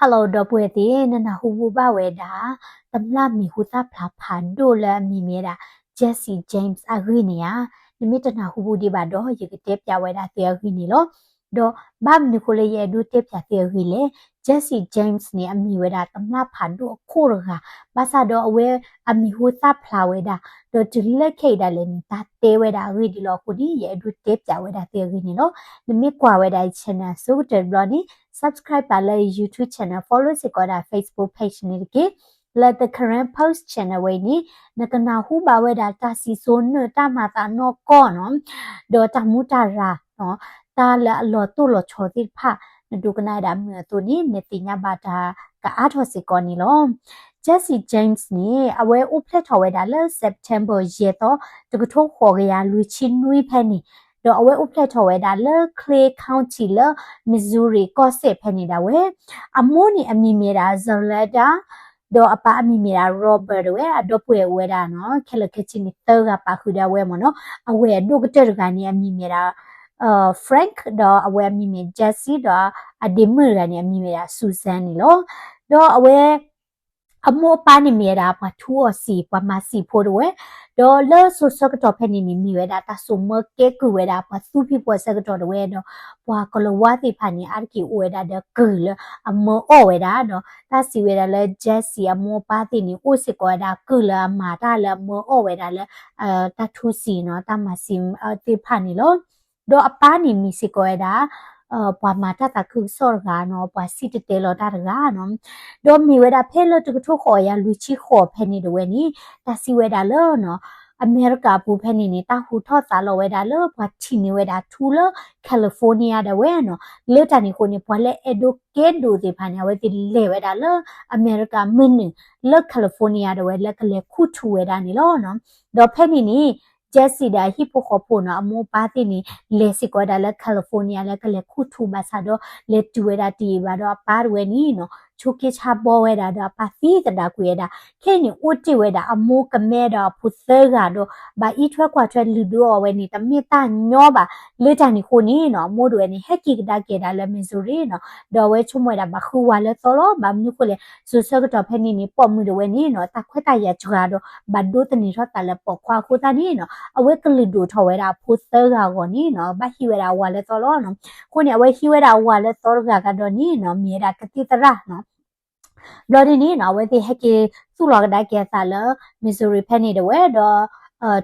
ฮัลโหลดอกบัวตีนั่นนะฮูบูบ้าเวดาตำลามีฮูซาพลาผ่านดูแลมีเมดาเจสซี่เจมส์อารีเนียนิมิตนาฮูบูดีบาดอยิกเตปยาเวดาเตียรีนี่โลดอบ้ามนิโคเลเยดูเตปยาเตียรีเลเจสซี่เจมส์เนี่ยมีเวดาตำลาผ่านดูคู่รค่ะภาษาดอเวมีฮูซาพลาเวดาดอจุลเลเคดาเลนิตาเตเวดารีดีโลคูดีเยดูเตปยาเวดาเตียรีนี่โลนิมิกว่าเวดาชนะสู้เดบลอนี่subscribe ပါလေ YouTube channel follow စကောတာ Facebook page နေတကေ let the current post channel ဝေနီနကနာဟုပါဝဲတာတာစီဆိုနတာမတာနောကောနော်ဒေါ်တမူတာရာနော်တာလအလောတုလောချောတိဖနဒုကနာဒါမြတူနီနေတိညာဘာတာကအားထောစကောနီလောJesse James นี่အဝဲဥဖလက်ထော်ဝဲတာလဲ September ရေတော့တကထိုးခေါ်ကြရလူချင်းနွေးဖဲနေดอกเอาไว้อุปเลทเอาไว้ดาเลอคลีคาวน์ตี้เลอมิสซูรีก็เซเพนิดาเวอโมนี่อมีเมราซอลดาดอกอปาอมีเมราโรเบิร์ตเวอดอกป่วยเวดาเนาะเคลเคชินิเตอร์กะปาคือดาเวมเนาะเอาไว้ดูกเตอร์กานี่อมีเมราฟรานค์ดอกเอาไว้มีเมเจสซี่ดอกอดิมร์กานี่อมีเมราซูซานนี่โลดอกเอาไว้อโมปานิเมราปะทัวสีปะมาสีโพดเวดอเลอร์สุสกตอเพนินิมีเวดาตาสุมเกกุเวดาปะสุพิปวสกตอเวดอปวากลวาติพานิอาร์กิเวดาเดกุลอโมโอเวดาเนาะตาสิเวดาเลเจสซี่อโมปาตินิอุสิกวดากุลมาตาเลโมโอเวดาเลตาทุสีเนาะตามาซิมติพานิโลดออปานิมิสิกวดาปวามาตาตาคือสอร์กาเนาะปวาสิตเตโลตาร์กาเนาะดอมีเวดาเพลตุกทุกขอยาลุชิขอเพนิดเวนี่ตาสิเวดาเลเนาะอเมริกาปูเพนินี่ตาหูทอดสาลเวดาเลปวาทินิเวดาทูเลแคลิฟอร์เนียดเวเนาะเลตานิคนนี่ปวาเลเอดูเกตดูติพานี่เวติเลเวดาเลอเมริกามินเลแคลิฟอร์เนียดเวเลกเลคูทูเวดานี่โลเนาะดอเพนินี่เจสซี่ดาฮิปโปคอปูเนาะอโมปาตินี่เลสิกวดาเลแคลิฟอร์เนียเลกเลคูทูบาซาโดเลตูเวดาตีบาโดปาร์เวนี่เนาะชุกิชาบอเวดาดาปาซีตดากุเวดาแค่นี่อุติเวดาอโมกเมดาพุเซกาโดบาอีทวกว่าทวลิดูอเวนี่ตะเมตาญอบาเลจานี่คนนี่เนาะโมดเวนี่เฮกิกดาเกดาเลมิซูรีเนาะดอเวชุมเวดาบาคูวาเลตโลบามนิโคเลสุเซกตอเพนี่นี่ปอมมือเวนี่เนาะตะควตายาจกาโดบาดูตนี่ทอตาเลปอควาคูตานี่เนาะအဝဲကလီဒူထဝဲတာဖုသဲကကောနီနော်ဘဟီဝဲတာဝါလဲတော်လို့နော်ခုနေအဝဲဟီဝဲတာဝါလဲတော်ကကတော့နီနော်မြေတာကတိတရနော်ဘလော်ဒီနီနော်ဝဲတိဟက်ကီသူ့လောကဒါကဲစားလမစ်ဇူရီဖဲနေတယ်ဝဲတော့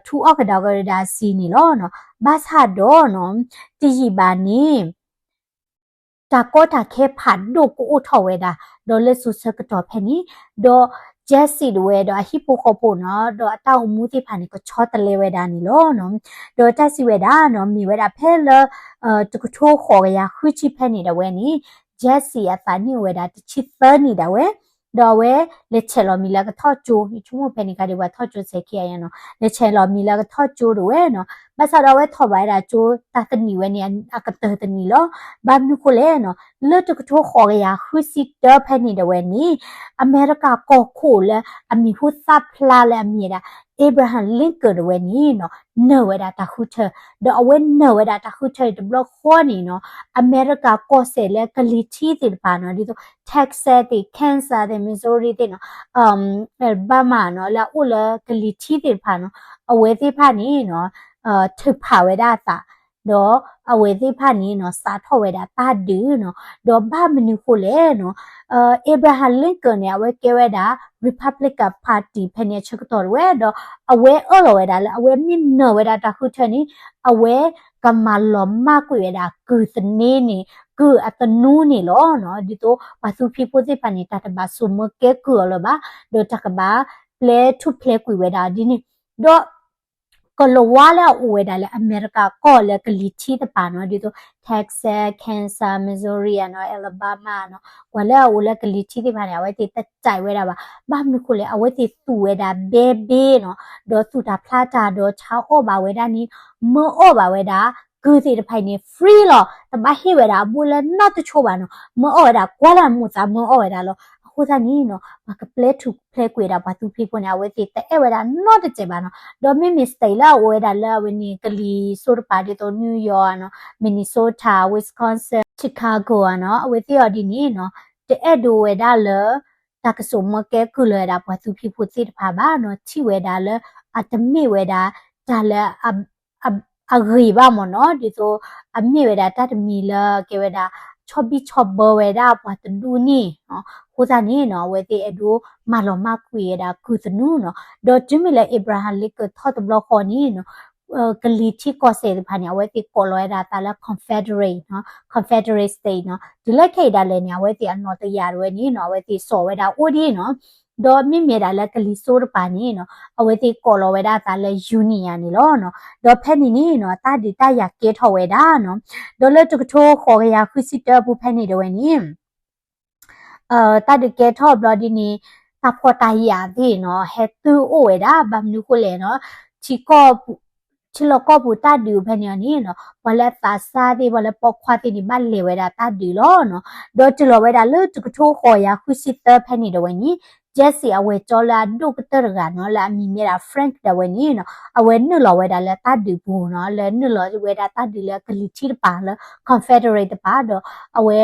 ထူအောက်ကဒါကရဒါစီနီလို့နော်ဘာသာတော့နော်တီဂျီဘာနီตาก็ตาแค่ผ่านดูกูอุทเวดาโดเลสุสกตอเพนี่โดเจสซี่ด้วยโดฮิปโปโคโปเนาะโดตาอุมุติผ่านนี่ก็ชอตเลเวดานี่โลเนาะโดจัสซี่เวดาเนาะมีเวดาเพลตุกโทขอยาคุชิเพนี่ดาเวนี่เจสซี่อะตานี่เวดาตชิเตอร์นี่ดาเวดอเวเลเชลอมีลากะทอจูชุมเพนี่กะดีว่าทอจูเซเคียเนาะเลเชลอมีลากะทอจูด้วยเนาะภาษาเราเวทอไว้ดาจูตาตนีเวนี่อะกะเตตนีโลบามนุโคเลเนาะเลตุกโทขอยาคุซิเตอร์เพนี่ดาเวนี่อเมริกาก็คู่และอมีผู้ซับพลาและมีดาเอเบราฮัมลิงเกิดเวนี่เนาะเนเวดาตาคุเธอเดอเวนเนเวดาตาคุเธอเดบล็อกข้อนี่เนาะอเมริกาก็เสและกะลิทีติดปาเนาะดิโตเท็กซัสติแคนซัสติมิสซูรีติเนาะเอลบามาเนาะละอุละกะลิทีติดปาเนาะอเวติพานี่เนาะถึกผาเวดาตาเดออเวติพานี่เนาะสาทเวดาตาดื้อเนาะเดอบ้ามันนี่โคเลเนาะเอเบราฮัมลิงเกิลเนี่ยเวเกเวดา Republican Party เพเนี่ยชกตอเวดอเวเวดาละอเวมินเนเวดาตาคุเทนี่อเวกำมาล้อมมากกว่าเวดาคือสนีนี่คืออัตนูนี่ล้อเนาะดิโตปาสุพิโพสิปานิตาตบาสุมเกกือลบะโดจักบาเพลทุเพลกุเวดาดินี่โดก็ลว่าแล้วอวยได้เลยอเมริกาก็เลยกลิชีตปานว่าดิโตเท็กซัสแคนซัสมิสซูรีเนาะแอลาบามาเนาะกว่าแล้วเลยกลิชีตปานเนี่ยเอาไว้ติดใจไว้ได้ว่าบ้านนี่คุณเลยเอาไว้ติดตู่ไว้ได้เบเบ้เนาะโดสุดาพลาจาโดเช้าโอบาไว้ได้นี้เมื่อโอบาไว้ได้คือสิภายในฟรีหรอแต่บ้าให้ไว้ได้บุญน่าจะโชว์บ้านเนาะเมื่อโอไว้ได้กว่าละมุสาเมื่อโอไว้ได้หรอခုစားနီနော်မကပလက်ထုဖလဲကွေတာဘာသူဖိပေါ်နေဝဲတိတဲ့ဝဲတာ not တဲ့ဘာနော်ဒေါ်မီမီစတေလာဝဲတာလာဝနီကလီဆိုရပါတီတိုနယူးယောက်နော်မင်နီဆိုတာဝစ်ကွန်ဆင်ချီကာဂိုနော်အဝဲတိော်ဒီနီနော် แต่ดูเวดาเลยตากระสมแกคือเลยดาปัสุพิพุทธิภาบ้านเนาะที่เวดาเลยอาจจะไม่เวดาจาเลยอะรีบ้ามเนาะดิโซอะไม่เวดาตาจะมีเลยเกเวดาชอบบิชอบเบอร์เวดาปัตดูนี่เนาะคูซานี่เนาะเวทีดูมาลอมาคุยดาคือสนุเนาะโดยจิมิเลอิบราฮัมลิกทอดตบลอคอนี่เนาะกลีที่ก็เสด็จผ่านเนี่ยเวทีโคลอยดาตาละ Confederate เนาะ Confederate State เนาะဒီလက်ခိဒါလည်းညာဝဲတီအနော်တရရွယ်နီနော်ဝဲတီစော်ဝဲတာအိုဒီနော်ဒေါ်မြင့်မြတာလည်းကလီဆိုးပါနီနော်အဝဲတီကော်လော်ဝဲတာဒါလည်းယူနီယာနီလောနော်ဒေါ်ဖက်နီနီနော်တာဒီတရကေထော်ဝဲတာနော်ဒေါ်လည်းတကထိုးခေါ်ရခရစ်တဘူဖက်နီတော့ဝဲနီတာဒီကေထော်ဘလဒီနီတာဖော်တာရဒီနော်ဟက်တူအိုဝဲတာဘမ်နူကိုလေနော်ချီကောချီလောကဘူတာဒီဖက်နီနီနော်ဘလက်တာစာဒီဘလက်ပေါခွာတီဒီမလေဝဲတာတာဒီလောနော်ဒေါ်ချီလောဝဲတာလေတကထိုးခေါ်ရခရစ်တဖက်နီတော့ဝဲနီဂျက်စီအဝဲကျော်လာဒုကတရကနော်လာမီမီရာဖရန့်တဝဲနီနော်အဝဲနုလောဝဲတာလဲတာဒီဘူးနော်လဲနုလောဝဲတာတာဒီလဲကလီချီပါလဲ Confederate ပါတော့အဝဲ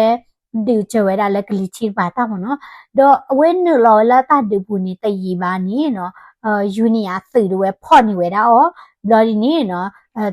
ဒီချဝဲတာလဲကလီချီပါတာမနော်တော့အဝဲနုလောလာတာဒီဘူးနီတရီပါနီနော်ယူနီယာသီဝဲဖော့နီဝဲတာဩဘလော်ဒီနီနော်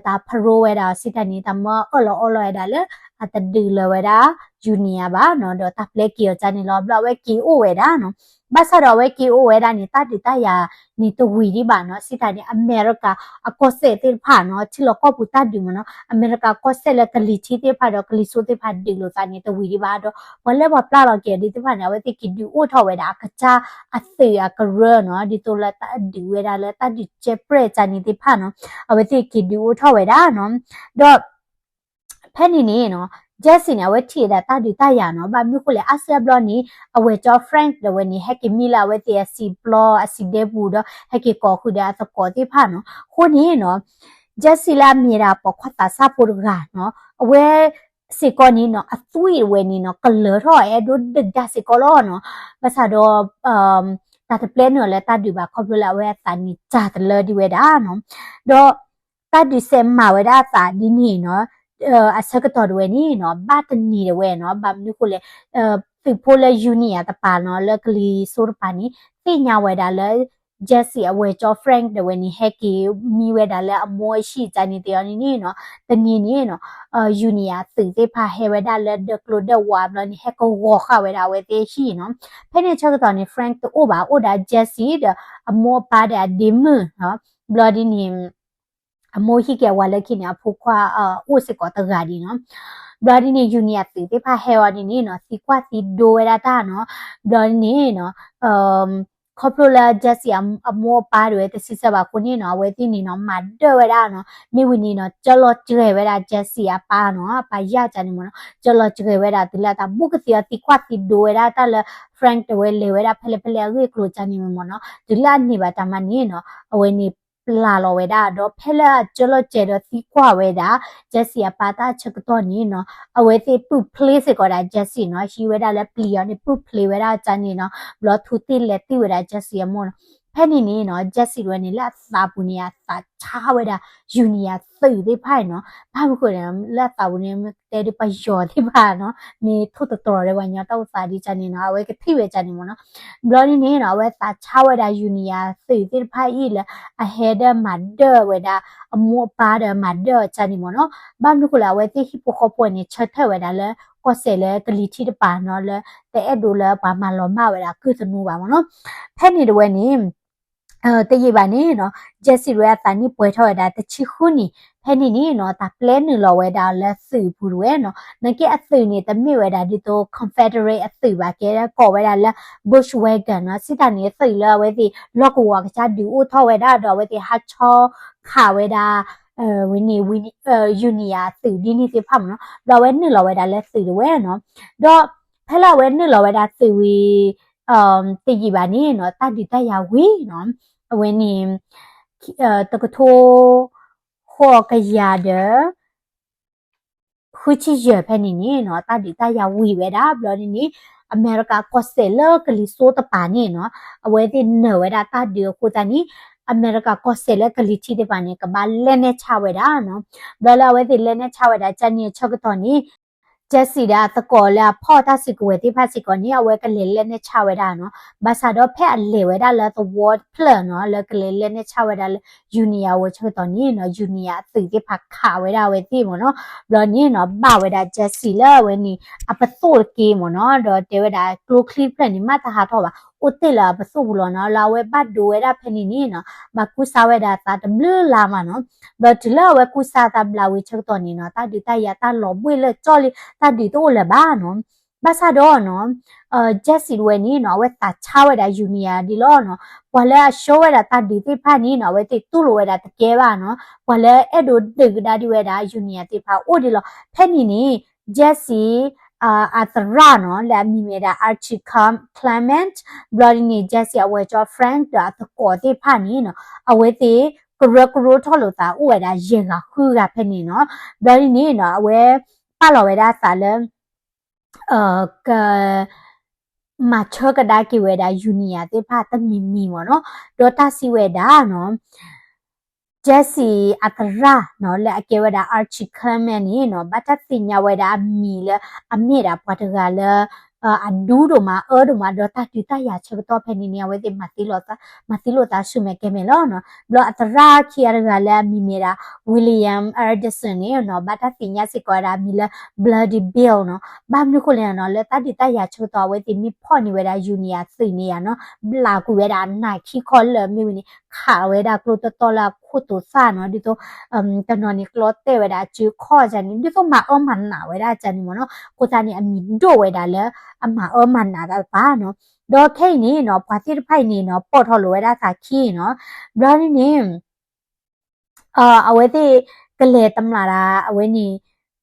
တာဖရိုဝဲတာစစ်တနီတမအော်လောဒါလဲအတဒီလဝဲတာယူနီယာပါနော်တော့တာပလက်ကီယောချာနီလောဘလော်ဝဲကီအိုဝဲတာနော်ဘာသာတော်ဝဲကီအိုဝဲတာနေတာတိတယာနီတဝီဒီပါနော်စစ်တနီအမေရိကအကော့ဆက်တိဖာနော်ချီလောကောပူတာဒီမနော်အမေရိကကော့ဆက်လက်ကလီချီတိဖာတော့ကလီဆိုတိဖာဒီလိုစာနီတဝီဒီပါတော့ဘလဲဘပလာတော့ကဲဒီတိဖာနော်ဝဲတိကီဒီအိုထော်ဝဲတာကချာအသေအကရနော်ဒီတိုလက်တာဒီဝဲတာလက်တာဒီချက်ပရက်ချာနီတိဖာနော်အဝဲတိကီဒီအိုထော်ဝဲတာနော်တော့ဖဲနီနီနော်ဂျက်စီနာဝဲထီတာတာဒီတရနော်ဘာမျိုးကိုလေအဆက်ဘလော့နီအဝဲကျော်ဖရန့်ဒဝဲနီဟက်ကီမီလာဝဲတီအစီဘလော့အစီဒေဘူးတော့ဟက်ကီကောခုဒါသကောတိဖာနော်ခုနီနော်ဂျက်စီလာမီရာပခွတ်တာစာပူရကနော်အဝဲစီကောနီနော်အသွေးဝဲနီနော်ကလော်ထော်အဲဒိုဒဒစီကောလောနော်ဘာသာတော့တာတပလန်နော်လဲတာဒီဘာခေါပလာဝဲတာနီချာတလဒီဝဲတာနော်တော့တာဒီစမ်မာဝဲတာတာဒီနီနော်အစကတော်ဝဲနီနော်ဘာတနီဝဲနော်ဘာမျိုးကိုလေဖိဖိုလေယူနီယာတပါနော်လက်ကလီဆိုရပါနီသိညာဝဲတာလဲဂျက်စီအဝဲကျော်ဖရန့်ဒဝဲနီဟက်ကီမီဝဲတာလဲအမွှေးရှိချာနီတယောနီနီနော်တနီနီနော်ယူနီယာသိသေးဖာဟဲဝဲတာလဲဒကလိုဒဝါဘလနီဟက်ကောဝါခဝဲတာဝဲသေးရှိနော်ဖဲနေချက်ကတော်နီဖရန့်တိုဘာအိုဒါဂျက်စီအမောပါဒါဒီမနော်ဘလဒီနီအမိုးဟိကဝါလက်ခိနေဖုခွာအိုစကောတဂါဒီနော်ဘလာဒီနေယူနီယာတီတေဖာဟဲဝါဒီနေနော်စီကွာတီဒိုဝရတာနော်ဘလာဒီနေနော်ခေါပလိုလာဂျက်စီအမောပါရွယ်တစီစပါကိုနေနော်ဝဲတီနေနော်မတ်ဒဝရနော်မိဝီနေနော်ကျလော့ကျရဲဝရဂျက်စီအပါနော်ပါရကြနေမနော်ကျလော့ကျရဲဝရတီလာတာဘုကစီတီကွာတီဒိုဝရတာလဖရန့်တဝဲလေဝရဖလေဖလေရေကလိုချနေမနော်ဒီလာနေပါတမနေနော်အဝဲနေပလာလောဝဲတာတော့ဖဲလာကျလော့ကျဲတော့စီကွာဝဲတာဂျက်စီအပါတာချက်တော့နေနော်အဝဲစီပုပလေးစကောတာဂျက်စီနော်ရှိဝဲတာလဲပလီယောနေပုပလေးဝဲတာချန်နေနော်ဘလော့ထူတီလက်တီဝဲတာဂျက်စီမောဖဲနေနေနော်ဂျက်စီရွယ်နေလက်စာပူနီယာစာချာဝဲတာယူနီယာသိသေးဖိုင်နော်ဘာမကိုလဲလက်စာပူနီတဲဒီပယောသေးပါနော်မေထုတ်တော်ရဲဝညာတော့စာဒီချန်နေနော်အဝဲကဖိဝဲချန်နေမနော်ဘလော့နေနေနော်ဝဲစာချာဝဲတာယူနီယာသိသေးဖိုင်ဤလဲအဟဲဒမတ်ဒဝဲတာအမောပါဒမတ်ဒချန်နေမနော်ဘာမကိုလဲဝဲတိဟိပိုခေါပွနေချက်ထဝဲတာလဲကောဆဲလဲကလီချီတပါနော်လဲတဲ့ဒိုလဲဘာမလောမဝဲတာကုသနူပါမနော်ဖဲနေတော့နေတရေပါနေနော်ဂျက်စီရတာနီပွဲထော်တာတချီခုနီဖဲနေနေနော်တာပလဲနလောဝဲတာလက်စုဘူးဝဲနော်နကေအသိနေတမိဝဲတာဒီတော့ Confederate အသိပါကဲကောဝဲတာလက် Bushwagon နော်စစ်တာနေသိလာဝဲဒီလော့ကဝါကချာဒီအိုထော်ဝဲတာတော့ဝဲဒီဟာချောခါဝဲတာဝင်းယူနီယာသိဒီနေတိဖမ်းနော်တော့ဝဲနလောဝဲတာလက်စုဝဲနော်တော့ဖဲလာဝဲနလောဝဲတာသိဝီတရေပါနေနော်တာဒီတရဝီနော်အဝင်းနေတကထိုခေါ်ကရတဲ့ခုချီရဖဲနေနေနော်တာဒီတရဝီဝဲတာဘလော်နေနေအမေရိကကော့စလကလီဆိုတပါနေနော်အဝဲဒီနော်ဝဲတာတာဒီကိုတနီအမေရိကကော့စလကလီချီတဲ့ပါနေကဘာလဲနေချဝဲတာနော်ဘလော်လာဝဲဒီလဲနေချဝဲတာချန်နေချက်ကတော့နေ Jesse daตะกอละพ่อตาสิกเวที่พาสิกอนี่เอาไว้กันเล่นในชาวดาเนาะบาซาดอแพะเลเวดาละตัววอร์ดเพลเนาะแล้วกันเล่นในชาวดายูเนียเวชตอนนี้เนาะยูเนียตื่นที่พักขาเวดาเวที่หมเนาะบลอนี่เนาะบ่าเวดา Jesse ละเวนี่อัปโซเกมเนาะดอเตเวดากลูคลิปเพลนี่มาตาหาทอว่าอุติละปสูบุลเนาะลาเวบัดดูเวดาเพนี่นี่เนาะมากุซาเวดาตาตบลือลามาเนาะบลอเวกุซาตาบลาเวชตอนนี้เนาะตาดิตายาตาลอบเวเลจอลิตาดิโตเลบ้าเนาะบาซาดอเนาะเจสซี่เวนี่เนาะเวตาชาเวดายูเนียดิลอเนาะพอแล้วโชว์เวดาตาดิติพานี่เนาะเวติตุลเวดาตะเกบ้าเนาะพอแล้วเอดูดึกดาดิเวดายูเนียติพาโอดิลอเพนี่นี่เจสซี่อัตราเนาะและมีเมดาอาร์ชิคัมคลาเมนต์บลอดินีเจสซี่เอาไว้จอแฟรงค์ดาตะกอติพานี่เนาะเอาไว้ติกรูทอลตาอวยดาเยงะคือกับเพนี่เนาะบลอดินีเนาะเอาไว้ป้าเราเวดาสาเลก็มาเชอก็ได้กี่เวดายูเนียที่พาตั้งมีวะเนาะโดตาซิเวดาเนาะเจสซี่อัตราเนาะและเกวดาอาร์ชิคแมนนี่เนาะบัตติญาเวดามีละอเมราปัตกาละอันดูดมาดูมาโดตาติตายาเชกตัวเพนิเนียเวติมาติโลตาชุเมเกเมลเนาะบลอัตราคียร์กาละมีเมราวิลเลียมเอร์ดิสันนี่เนาะบัตติญาสิกอดามีละบลัดดี้บิลเนาะบามนุโคเลเนาะและตาติตายาเชกตัวเวติมีพ่อนิเวดายูเนียสิเนียเนาะบลากูเวดาไนคีคอลเลมีวินีขาเวดากลูตตอลาคุตุซาเนาะดิโตตนนี่กลอเตเวดาจูคอจันนี่ดิโตมามันนาเวดาจันนี่เนาะกูตานี่อมีโดเวดาเลအမအမနာတာပါနော်ဒေါ်ခိတ်နေနော်ဘာတိဖိုက်နေနော်ပေါ်ထော်လိုရတာစာခီနော်ဘလာနေနေအဝဲတိကလေတမလာတာအဝဲနေ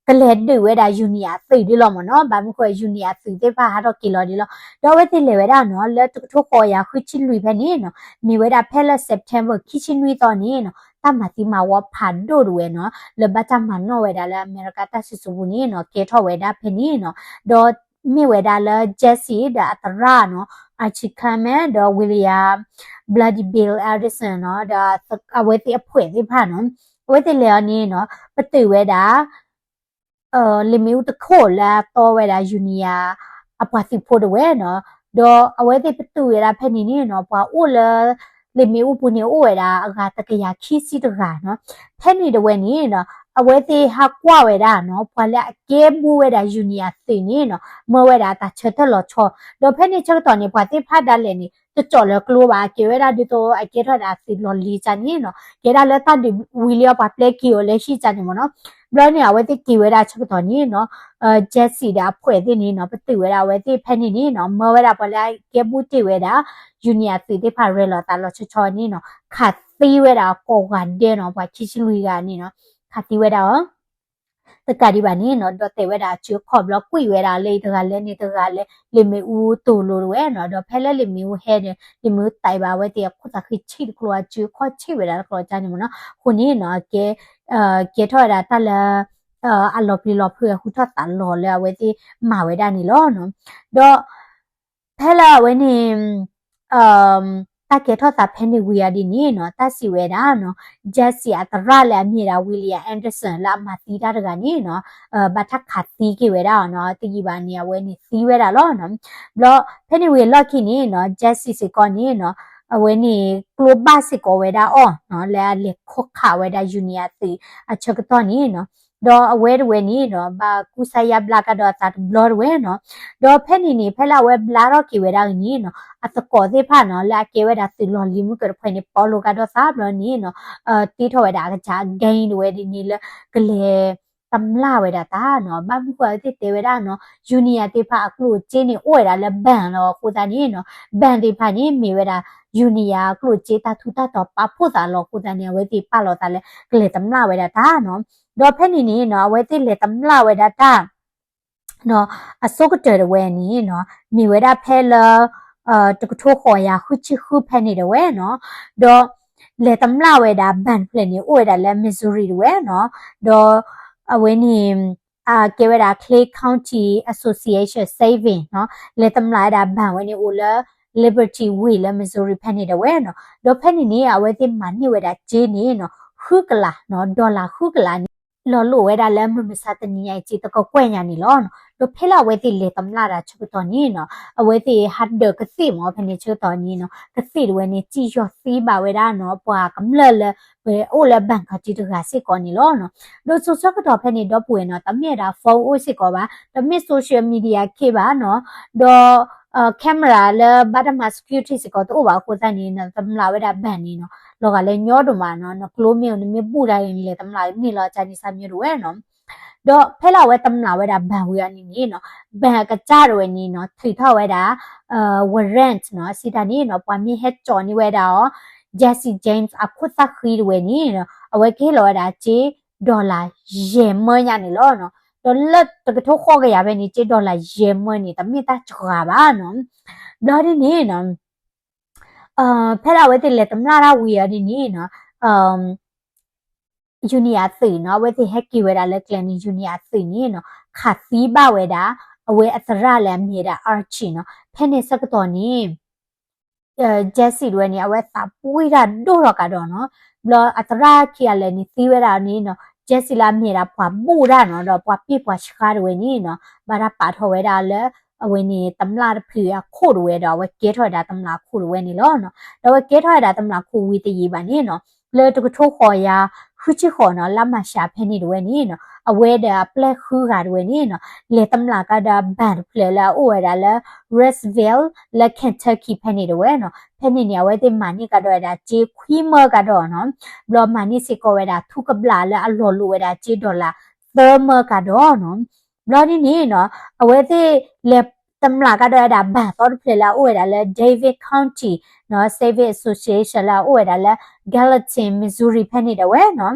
ကလေတွေ့ဝဲတာယူနီယာသိဒီလောမနော်ဘာမခွဲယူနီယာသိတဲ့ဖာဟာတော့ကီလောဒီလောတော့ဝဲတိလေဝဲတာနော်လက်ထုတ်ခေါ်ရခွချီလူပဲနေနော်မိဝဲတာဖဲလက်စက်တမ်ဘာခီချီနွီတော့နေနော်တမတိမဝဖန်ဒိုဝဲနော်လဘတာမနော်ဝဲတာလဲအမေရိကတဆူဆူနေနော်ကေထော်ဝဲတာဖဲနေနော်တော့မိဝဲဒါလာဂျက်စီဒါအတရာနော်အချီကမဲဒါဝီလီယာဘလာဒီဘီလ်အဒစ်ဆန်နော်ဒါအဝဲတိအဖွဲတိဖာနော်ဝဲတိလေအနေနော်ပတိဝဲဒါလီမီဦးတခိုလာတော့ဝဲဒါယူနီယာအပွားစီဖို့တဲ့ဝဲနော်ဒေါ်အဝဲတိပတူရတာဖက်နေနေနော်ပွားအိုလာလီမီဦးပူနေအိုဝဲဒါအကတကရခီစီတကနော်ဖက်နေတဲ့ဝဲနေနော်အဝဲသေးဟာကွာဝဲတာနော်ဖွာလက်အကဲဘူးဝဲတာယူနီယာသိနေနော်မဝဲတာတာချက်တော့လောချောတော့ဖက်နေချက်တော်နေဖွာတိဖတ်တယ်လေနေကြော်လကလိုပါကေဝဲတာဒီတော့အကဲထတာစီလော်လီချန်နေနော်ကေတာလက်တာဒီဝီလီယာပါပလက်ကီကိုလည်းရှိချန်နေမနော်ဘလောနေအဝဲတိကေဝဲတာချက်တော်နေနော်ဂျက်စီတာဖွဲ့သိနေနော်ပတိဝဲတာဝဲတိဖက်နေနေနော်မဝဲတာဖွာလက်ကဲဘူးတိဝဲတာယူနီယာသိတိဖတ်ရဲလော်တာလော်ချောနေနော်ခတ်သီးဝဲတာကောကန်တဲ့နော်ဖွာချီချီလူကနေနော်ခတိဝဲတာတကဒီပါနေနော်တော့တေဝဲတာချူခေါ်ဘလကွေဝဲတာလေတကလည်းနေတကလည်းလေမီဦးတူလိုဝဲနော်တော့ဖဲလဲလေမီဦးဟဲတယ်လေမီဦးတိုင်ပါဝဲတေခုတခိချိကလောချူခေါ်ချိဝဲတာကလောချာနေမနော်ခုနေနော်ကေထော်တာတလအလော်ပလီလော်ဖွေခုထတာလော်လဲဝဲတေမာဝဲတာနေလောနော်တော့ဖဲလာဝဲနေตาเกทอตาเพนวิอาดินี่เนาะตาสิเวดาเนาะเจสซี่อัตราและมีราวิลเลียมแอนเดอร์สันละมาตีดาตะกันนี่เนาะบัทักขัดตีกิเวดาเนาะติกิบานี่เวนี่ซีเวดาล้อเนาะบลอเพนวิลอคินี่เนาะเจสซี่สิกอนี่เนาะเวนี่กลูบาสิกอเวดาอ๋อเนาะและเลคอขาเวดายูเนียติอะชกตอนี่เนาะတော့အဝဲဝဲနီနော်ဘာကူဆာယဘလာကတော့တာဘလော့ဝဲနော်တော့ဖဲနီနီဖဲလာဝဲဘလာတော့ကေဝဲတာနီနော်အတကောသေးဖာနော်လာကေဝဲတာစီလော်လီမှုကဖဲနေပေါ်လိုကတော့သာဘလော့နီနော်တီထော်ဝဲတာကချာဂိမ်းဝဲဒီနီလကလေတမ်လာဝဲတာတာနော်ဘာဘူးကွာတိတေဝဲတာနော်ယူနီယာတေဖာအကလို့ကျင်းနေအိုဝဲတာလဲဘန်တော့ကိုတာနီနော်ဘန်တေဖာနီမီဝဲတာယူနီယာကလို့ကျေတာထူတာတော့ပဖို့တာလောကိုတာနေဝဲတိပလောတာလဲကလေတမ်လာဝဲတာတာနော်တော့ဖက်နေနေနော်ဝဲတိလေတမလာဝဲတာတာနော်အစောကတဲ့ဝဲနေနော်မိဝဲတာဖဲလာတကထိုးခေါ်ရခုချီခုဖက်နေတယ်ဝဲနော်တော့လေတမလာဝဲတာဘန်ဖလက်နေအိုဝဲတာလဲမစ်ဇူရီဝဲနော်တော့အဝဲနေကေဝဲတာ Clay County Association Saving နော်လေတမလာတာဘန်ဝဲနေအိုလာ Liberty Way လဲ Missouri ဖက်နေတယ်ဝဲနော်တော့ဖက်နေနေအဝဲတိမန်နေဝဲတာဂျင်းနေနော်ခုကလာနော်ဒေါ်လာခုကလာ လောလိုဝဲတာလဲမစတနီယချီတကောကွဲ့ညာနီလောဒဖဲလာဝဲတီလေတမလာတာချူတော်နီနော်အဝဲတီဟတ်ဒကစီမောဖနေချူတော်နီနော်ကစီဝဲနေကြည်ရော့စီးပါဝဲတာနော်ပွာကမလလဘဲအိုလဘန်ခတီတကစီကောနီလောနော်ဒိုဆိုစကတော့ဖနေတော့ပွေနော်တမြဲတာဖုန်းအိုစစ်ကောပါတမြဲဆိုရှယ်မီဒီယာခေပါနော်ဒေါ်ကင်မရာလဲဘာဒမစကျူတီစကောတော့ဘာကိုစနေနော်တမလာဝဲတာဘန်နီနော်လောကလည်းညောတော့မှာနော်ကလိုမျိုးနေပူတိုင်းလေတမလာနေလောချာနီစာမျိုးတော့နော်တော့ဖဲလာဝဲတမလာဝဲတာဘန်ဝေရနေနေနော်ဘန်ကကြရဝဲနေနော်ထိထောက်ဝဲတာဝရန့်နော်စီတာနေနော်ပွားမြေဟက်ကြော်နေဝဲတာရော Jesse James အခုသခီဝဲနေနော်အဝဲကေလောတာချေဒေါ်လာရေမညာနေလောနော်ဒေါ်လက်တကထုတ်ခေါ်ကြရပဲနေချေဒေါ်လာရေမနေတမိတာချွာပါနော်ဒါဒီနေနော်ဖဲလာဝဲတိလေတမလာဝေရနေနေနော်ยูเนียสีเนาะเวทีแฮกกี้เวดาเล็กเลนี่ยูเนียสีนี่เนาะขาดสีบ้าเวดาเอาไว้อัตราแหลมเมียดาอาร์ชีเนาะเพนเนสักตัวนี้เจสซี่ด้วยเนี่ยเอาไว้ตาปุ้ยดาดูรอกาดเนาะบลออัตราเคียเลนี่สีเวดานี้เนาะเจสซี่ลาเมียดาปัวบูดาเนาะดอกปัวปีปัวชคาด้วยนี่เนาะบาราปาทเวดาเลยเอาไว้นี่ตำลาเผือโคดเวดาไว้เกทเวดาตำลาโคดเวนี่ล้อเนาะแล้วไว้เกทเวดาตำลาโควิตยีบานี่เนาะเลยตุกทุกขอยาခုချီခေါ်နော်လမရှာဖဲနေတော့နီနော်အဝဲတာပလက်ခူကတော့နီနော်လေတမလာကဒါဘန်ဖလဲလာအိုဝဲတာလဲ Resville လဲ Kentucky ဖဲနေတော့နော်ဖဲနေနေဝဲတဲ့မနီကတော့ဒါဂျေခွီမကတော့နော်ဘလော်မနီစီကိုဝဲတာထုကပလာလဲအလော်လိုဝဲတာဂျေဒေါ်လာသမကတော့နော်ဘလော်ဒီနေနော်အဝဲတဲ့လေတမလာကတော့ဒါဘန်တော့ဖလဲလာအိုဝဲတာလဲ David County နော် Save Association လာအိုဝဲတာလဲ Gallatin Missouri ဖက်နေတော့ဝဲနော်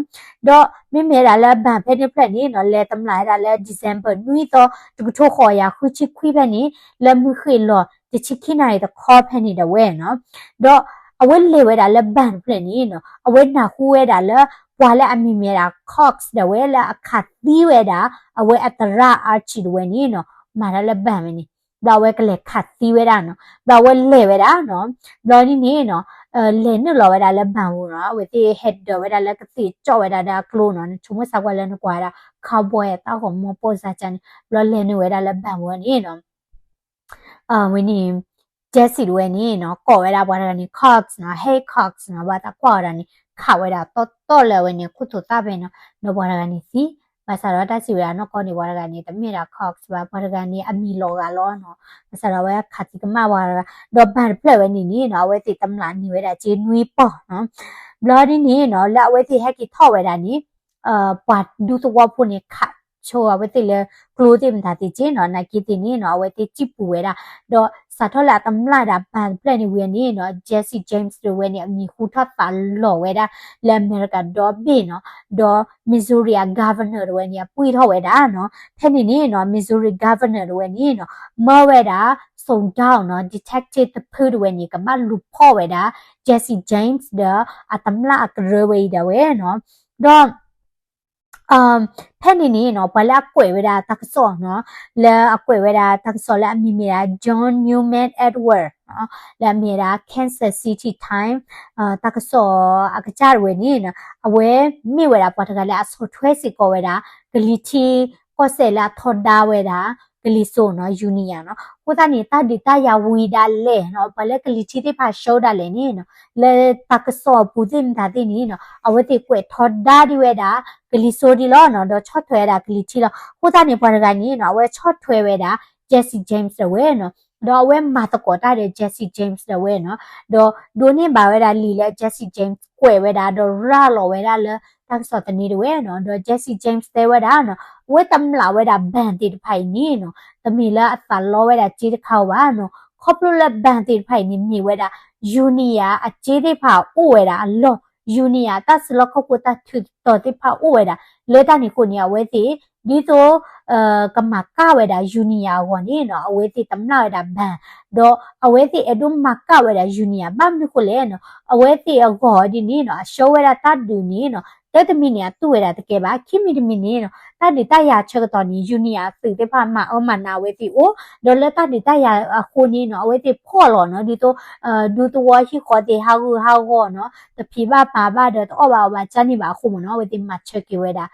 တော့မိမဲတာလဲဘန်ဖက်နေဖက်နေနော်လဲတမလာတာလဲ December နွီတော့တကထိုခေါ်ရခုချီခွိဖက်နေလဲမှုခေလောတချီခိနိုင်တော့ခေါ်ဖက်နေတော့ဝဲနော်တော့အဝဲလေဝဲတာလဲဘန်ဖက်နေနော်အဝဲနာခုဝဲတာလဲပွာလဲအမီမဲတာ Cox တော့ဝဲလဲအခတ်သီးဝဲတာအဝဲအတရာအာချီဝဲနေနော်မာရလဲဘန်မနေဘလာဝဲကလေးခတ်သီးဝဲတာနော်ဘလာဝဲလေဝဲတာနော်ဘလာဒီနေနော်လေနလောဝဲတာလဲဘန်ဘူးနော်ဝဲတီဟက်ဒဝဲတာလဲကတိကြောဝဲတာဒါကလိုနော်ချုံမစကွာလဲနကွာတာခါဘွဲတာဟောမပေါ်စားချန်ဘလာလေနဝဲတာလဲဘန်ဘူးနေနော်ဝင်းနေဂျက်စီဝဲနေနော်ကော်ဝဲတာဘွားတာနေ Cox နော် Hey Cox နော်ဘာတာကွာတာနေခါဝဲတာတော့လဲဝဲနေခုထတာပဲနော်ဘွားတာနေစီมาสารวัตรสิวานอกนี่วารกันนี่ตะมีราคอกสบาวารกันนี่อมีโลกาล้อเนาะมาสารวัตรขัดสิกมาวารดอกบานเพลเวนี่เนาะเวติตำลานี่เวดาจีนุยป่อเนาะบลอดีนี่เนาะละเวติแฮกิท่อเวดานี่ปาดดูตัวพุ่นนี่ขัดโชว์เวติเลยกลูติมตาติจีเนาะนากิตินี่เนาะเวติจิปูเวดาดอสาทละตำลาดาบานเพลนี่เวนี่เนาะเจสซี่เจมส์เวนี่มีคูทัดตาหล่อเวดาและอเมริกาดอบีเนาะดอมิสซูรีgovernor เวนี่ปุ้ยท่อเวดาเนาะแค่นี้เนาะมิสซูรี governor เวนี่เนาะเมื่อเวดาส่งดาวเนาะ detective ตะพูดเวนี่ก็มาลุพ่อเวดาเจสซี่เจมส์เด้ออะตำลากระเวดาเวเนาะดอแพ่นี่เนาะปลากวยเวลาตักสอเนาะแล้วกวยเวลาตักสอแล้วมีเวลา John Newman Edward เนาะแล้วมีเวลา Kansas City Time ตักสออากาศเวนี่เนาะเอาไว้มีเวลาปะทะกันแล้วสุดท้ายสิก็เวลากลิทีก็เสร็จแล้วทอดดาเวลากลิโซเนาะยูเนียเนาะกูตานี่ตาดิตายาวีดาเล่เนาะปะแล้วกลิทีที่พาโชว์ดาเล่นี่เนาะแล้วตักสอปูติมตาตินี่เนาะเอาไว้ติกวยทอดดาดิเวดากลิโซดีล้อเนาะดอชอตถวยดากลิทีล้อกูตานี่ปะทะกันนี่เนาะเอาไว้ชอตถวยเวดาเจสซี่เจมส์เวเนาะดอเวมาตะกอตาเดเจสซี่เจมส์เวเนาะดอโดนี่บาเวดาลีและเจสซี่เจมส์กวยเวดาดอราลอเวดาเลตักสอตนี่เวเนาะดอเจสซี่เจมส์เวดาเนาะเวตำลาเวดาแบนติดไผนี่เนาะตะมีละอัตลอเวดาจิตเขาว่าเนาะครบละแบนติดไผนี่มีเวดายูเนียอจิติผาโอเวดาลอยูเนียตัสลอคกุตาทุตอติผาโอเวดาเลตานี่คนเนี่ยเวติဒီဆိုကမကဝဲတာယူနီယာဝန်နေနော်အဝဲတိတမလာဝဲတာဘန်တော့အဝဲတိအဒုမကဝဲတာယူနီယာဘာမခုလဲနော်အဝဲတိအကောဒီနေနော်အရှောဝဲတာတတ်ဒူနေနော်တက်တမီနေတူဝဲတာတကယ်ပါခိမီတမီနေနော်တတ်ဒီတရချက်တော်နီယူနီယာစိတ်တဖမအမနာဝဲတိအိုဒေါ်လက်တတ်ဒီတရခိုနေနော်အဝဲတိဖော့လောနော်ဒီတော့ဒူတော်ရှိခေါ်တဲ့ဟာဟောနော်တဖီပါပါတော့အော်ပါချာနေပါခုမနော်အဝဲတိမချက်ကြဝဲတာ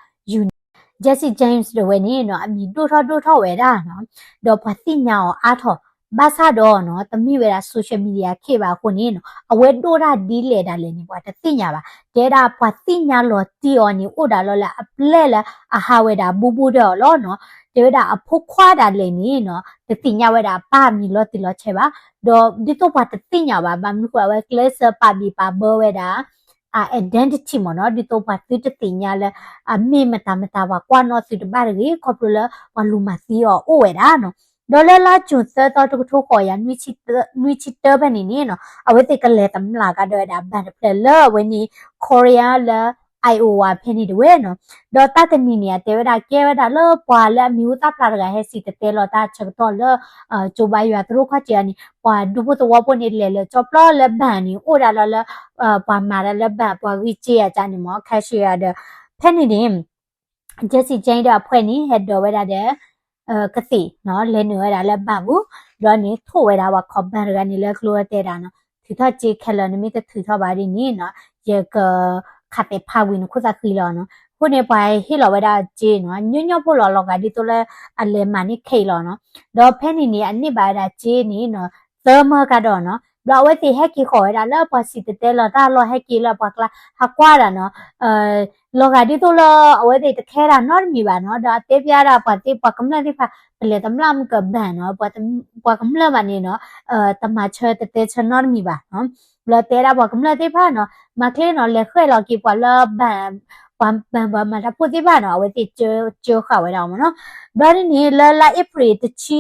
Jesse James တို့ဝယ်နေနော်အမီတိုးထောဝယ်တာနော်တော့ဘာသိညာအောင်အားထောဘာသာတော့နော်တမိဝယ်တာ social media ခေပါခုနေနော်အဝဲတိုးတာဒီလေတာလည်းနေပွားတသိညာပါတဲတာဘာသိညာလောတီအော်နေဥတာလောလာအပလဲလာအဟာဝဲတာဘူတော့လောနော်တဲတာအဖို့ခွာတာလည်းနေနော်တသိညာဝဲတာပါမီလောတီလောချေပါတော့ဒီတော့ဘာတသိညာပါဘာမလို့ကွာဝဲ class ပါဘီပါဘောဝဲတာidentity မနော်ဒီတော့ဘာသိတညာလဲအမေမတာပါကွာနော်စီတပါရီခေါပလဝလူမစီရောအိုဝဲတာနော်ဒေါ်လာကျွန်းစတော့တကထိုးခေါ်ရနွီချီတဘနေနေနော်အဝဲတိကလေတမလာကတော့ဒါဘန်ဖလဝဲနီကိုရီးယားလာIOWA ဖိနေတယ်နော်ဒေါ်တာတနီနီတဲဝဒါကဲဝဒါလောပွာလာမြူတာပလာကဟဲစီတဲလောတာချက်တော့လောချိုဘိုင်ရသူခချာနီပွာဒူဘတဝပနေလေချောပလာလဘန်နီအိုဒါလောပွာမာရလဘန်ပွာဝီချီယာချာနီမောခက်ရှီယာဒဖိနေတယ်ဂျက်စီကျင်းတော့ဖွဲ့နေဟက်တော်ဝဲတာတဲ့ကစီနော်လဲနေရတာလည်းပတ်ဘူးတော့နေထို့ဝဲတာကခေါပန်ရကနေလဲကလိုတဲ့တာနော်သူထကြည့်ခက်လနမိတသူထပါရင်းနေနော်ရကခတ်တဲ့ဖာဝင်ခုစားခီလောနော်ခုနေပိုင်ဟီလောဝဲတာဂျင်းနော်ညဖို့လောကဒီတော့လဲအလဲမနိခေလောနော်တော့ဖဲနေနေအနစ်ပါတာဂျင်းနေနော်သမကတော့နော်ဘလဝဲတိဟက်ကီခေါ်ရတာလောပါစီတဲလောတာလောဟက်ကီလောပါကလာဟာကွာတာနော်လောကဒီတော့လောအဝဲတိတခဲတာနော်မီပါနော်ဒါတေးပြတာပါတိပကမလာတိဖာပလေတမလာမကဘန်နော်ပကမလာမနေနော်တမချဲတဲချနော်မီပါနော်ဘလတဲတာပကမလာတိဖာနော်မကလေးနော်လက်ခွဲလောကီပလာဘန်ဘာမတာပူတိပါနော်အဝဲတိချိုခါဝဲတော့မနော်ဘာနေလာအပရီတချီ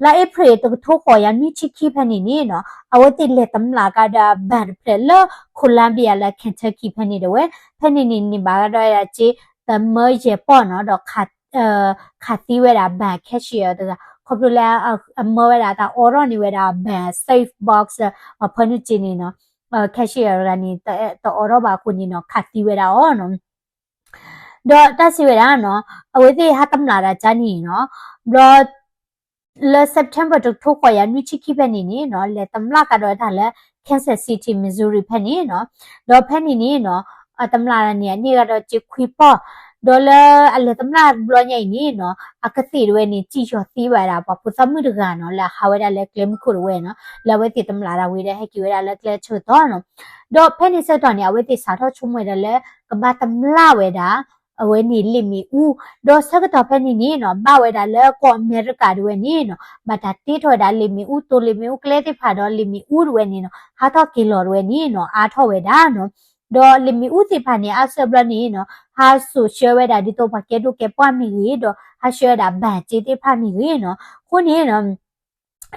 လာအပရီတထိုးခေါ်ရမိချီခိဖနေနေနော်အဝတိလက်တမလာကဒါဘန်ဖလကိုလမ်ဘီယာလာကန်တကီဖနေတယ်ဝဲဖနေနေဘာတော့ရချီတမရေပေါ့နော်တော့ခတ်တီးဝဲတာဘန်ကက်ရှီယာတကခေါပလာအမောဝဲတာအော်ရောနေဝဲတာဘန် safe box ဖနုချင်းနေနော်ကက်ရှီယာရနေတော့အော်ရောပါခုနေနော်ခတ်တီးဝဲတာအော်နော်တော့တဆီဝဲတာနော်အဝတိဟာတမလာတာချာနီနော်ဘလောလ September တို့ထိုးခေါ်ရနွီချီခိဖက်နေနေနော်လေတမလာကတော့ဒါလဲ Kansas City Missouri ဖက်နေနော်တော့ဖက်နေနေနော်တမလာနေနေကတော့ချီခွီပေါ့ဒေါ်လာအလေတမလာဘလောညိုင်နေနော်အကတိတွေနေကြည့်ချောသီးပါတာပေါ့ပူသမုဒကနော်လာဟာဝဲတာလဲ claim ခုရဝဲနော်လာဝဲတိတမလာတာဝဲတဲ့ဟဲ့ကီဝဲတာလဲ claim ချွတ်တော့နော်တော့ဖက်နေစတော့နေအဝဲတိစာတော့ချုံဝဲတယ်လဲကဘာတမလာဝဲတာအဝဲနေလိမီဦးတော့ဆက်တော့ဖက်နေနေနော်ဘဝဲတာလဲကောအမေရိကတွေနေနော်မတာတီထော်တာလိမီဦးတိုလိမီဦးကလဲတိဖာတော့လိမီဦးတွေနေနော်ဟာတော့ကီလိုတွေနေနော်အားထော်ဝဲတာနော်တော့လိမီဦးတိဖာနေအဆဘလနေနော်ဟာဆိုရှယ်ဝဲတာဒီတော့ပါကဲတို့ကဲပွားမီရီတော့ဟာရှယ်တာဗန်ချီတိဖာမီရီနော်ခုနေနော်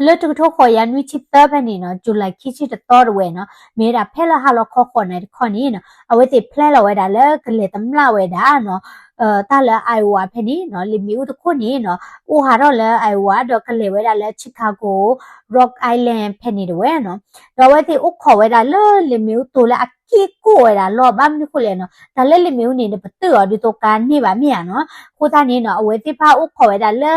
လက်တထိုးခေါ်ရနွီချစ်တဘနေနော်ဇူလိုင်ခိချစ်တော်ဝဲနော်မေတာဖဲလာဟာလောခေါ်နေခေါ်နေနော်အဝဲတိဖလဲလာဝဲတာလဲကလေတမလာဝဲတာနော်တာလဲအိုင်ဝါဖဲနေနော်လီမီဦးတခုနေနော်အိုဟာတော့လဲအိုင်ဝါတော့ကလေဝဲတာလဲချီကာဂို Rock Island ဖဲနေတယ်ဝဲနော်တော့ဝဲတိဥခေါ်ဝဲတာလဲလီမီဦးတိုလဲအကီကိုဝဲတာလောဘမ်နိခုလဲနော်ဒါလဲလီမီဦးနေပတူရောဒီတော့ကနေပါမြာနော်ကိုသားနေနော်အဝဲတိဖာဥခေါ်ဝဲတာလဲ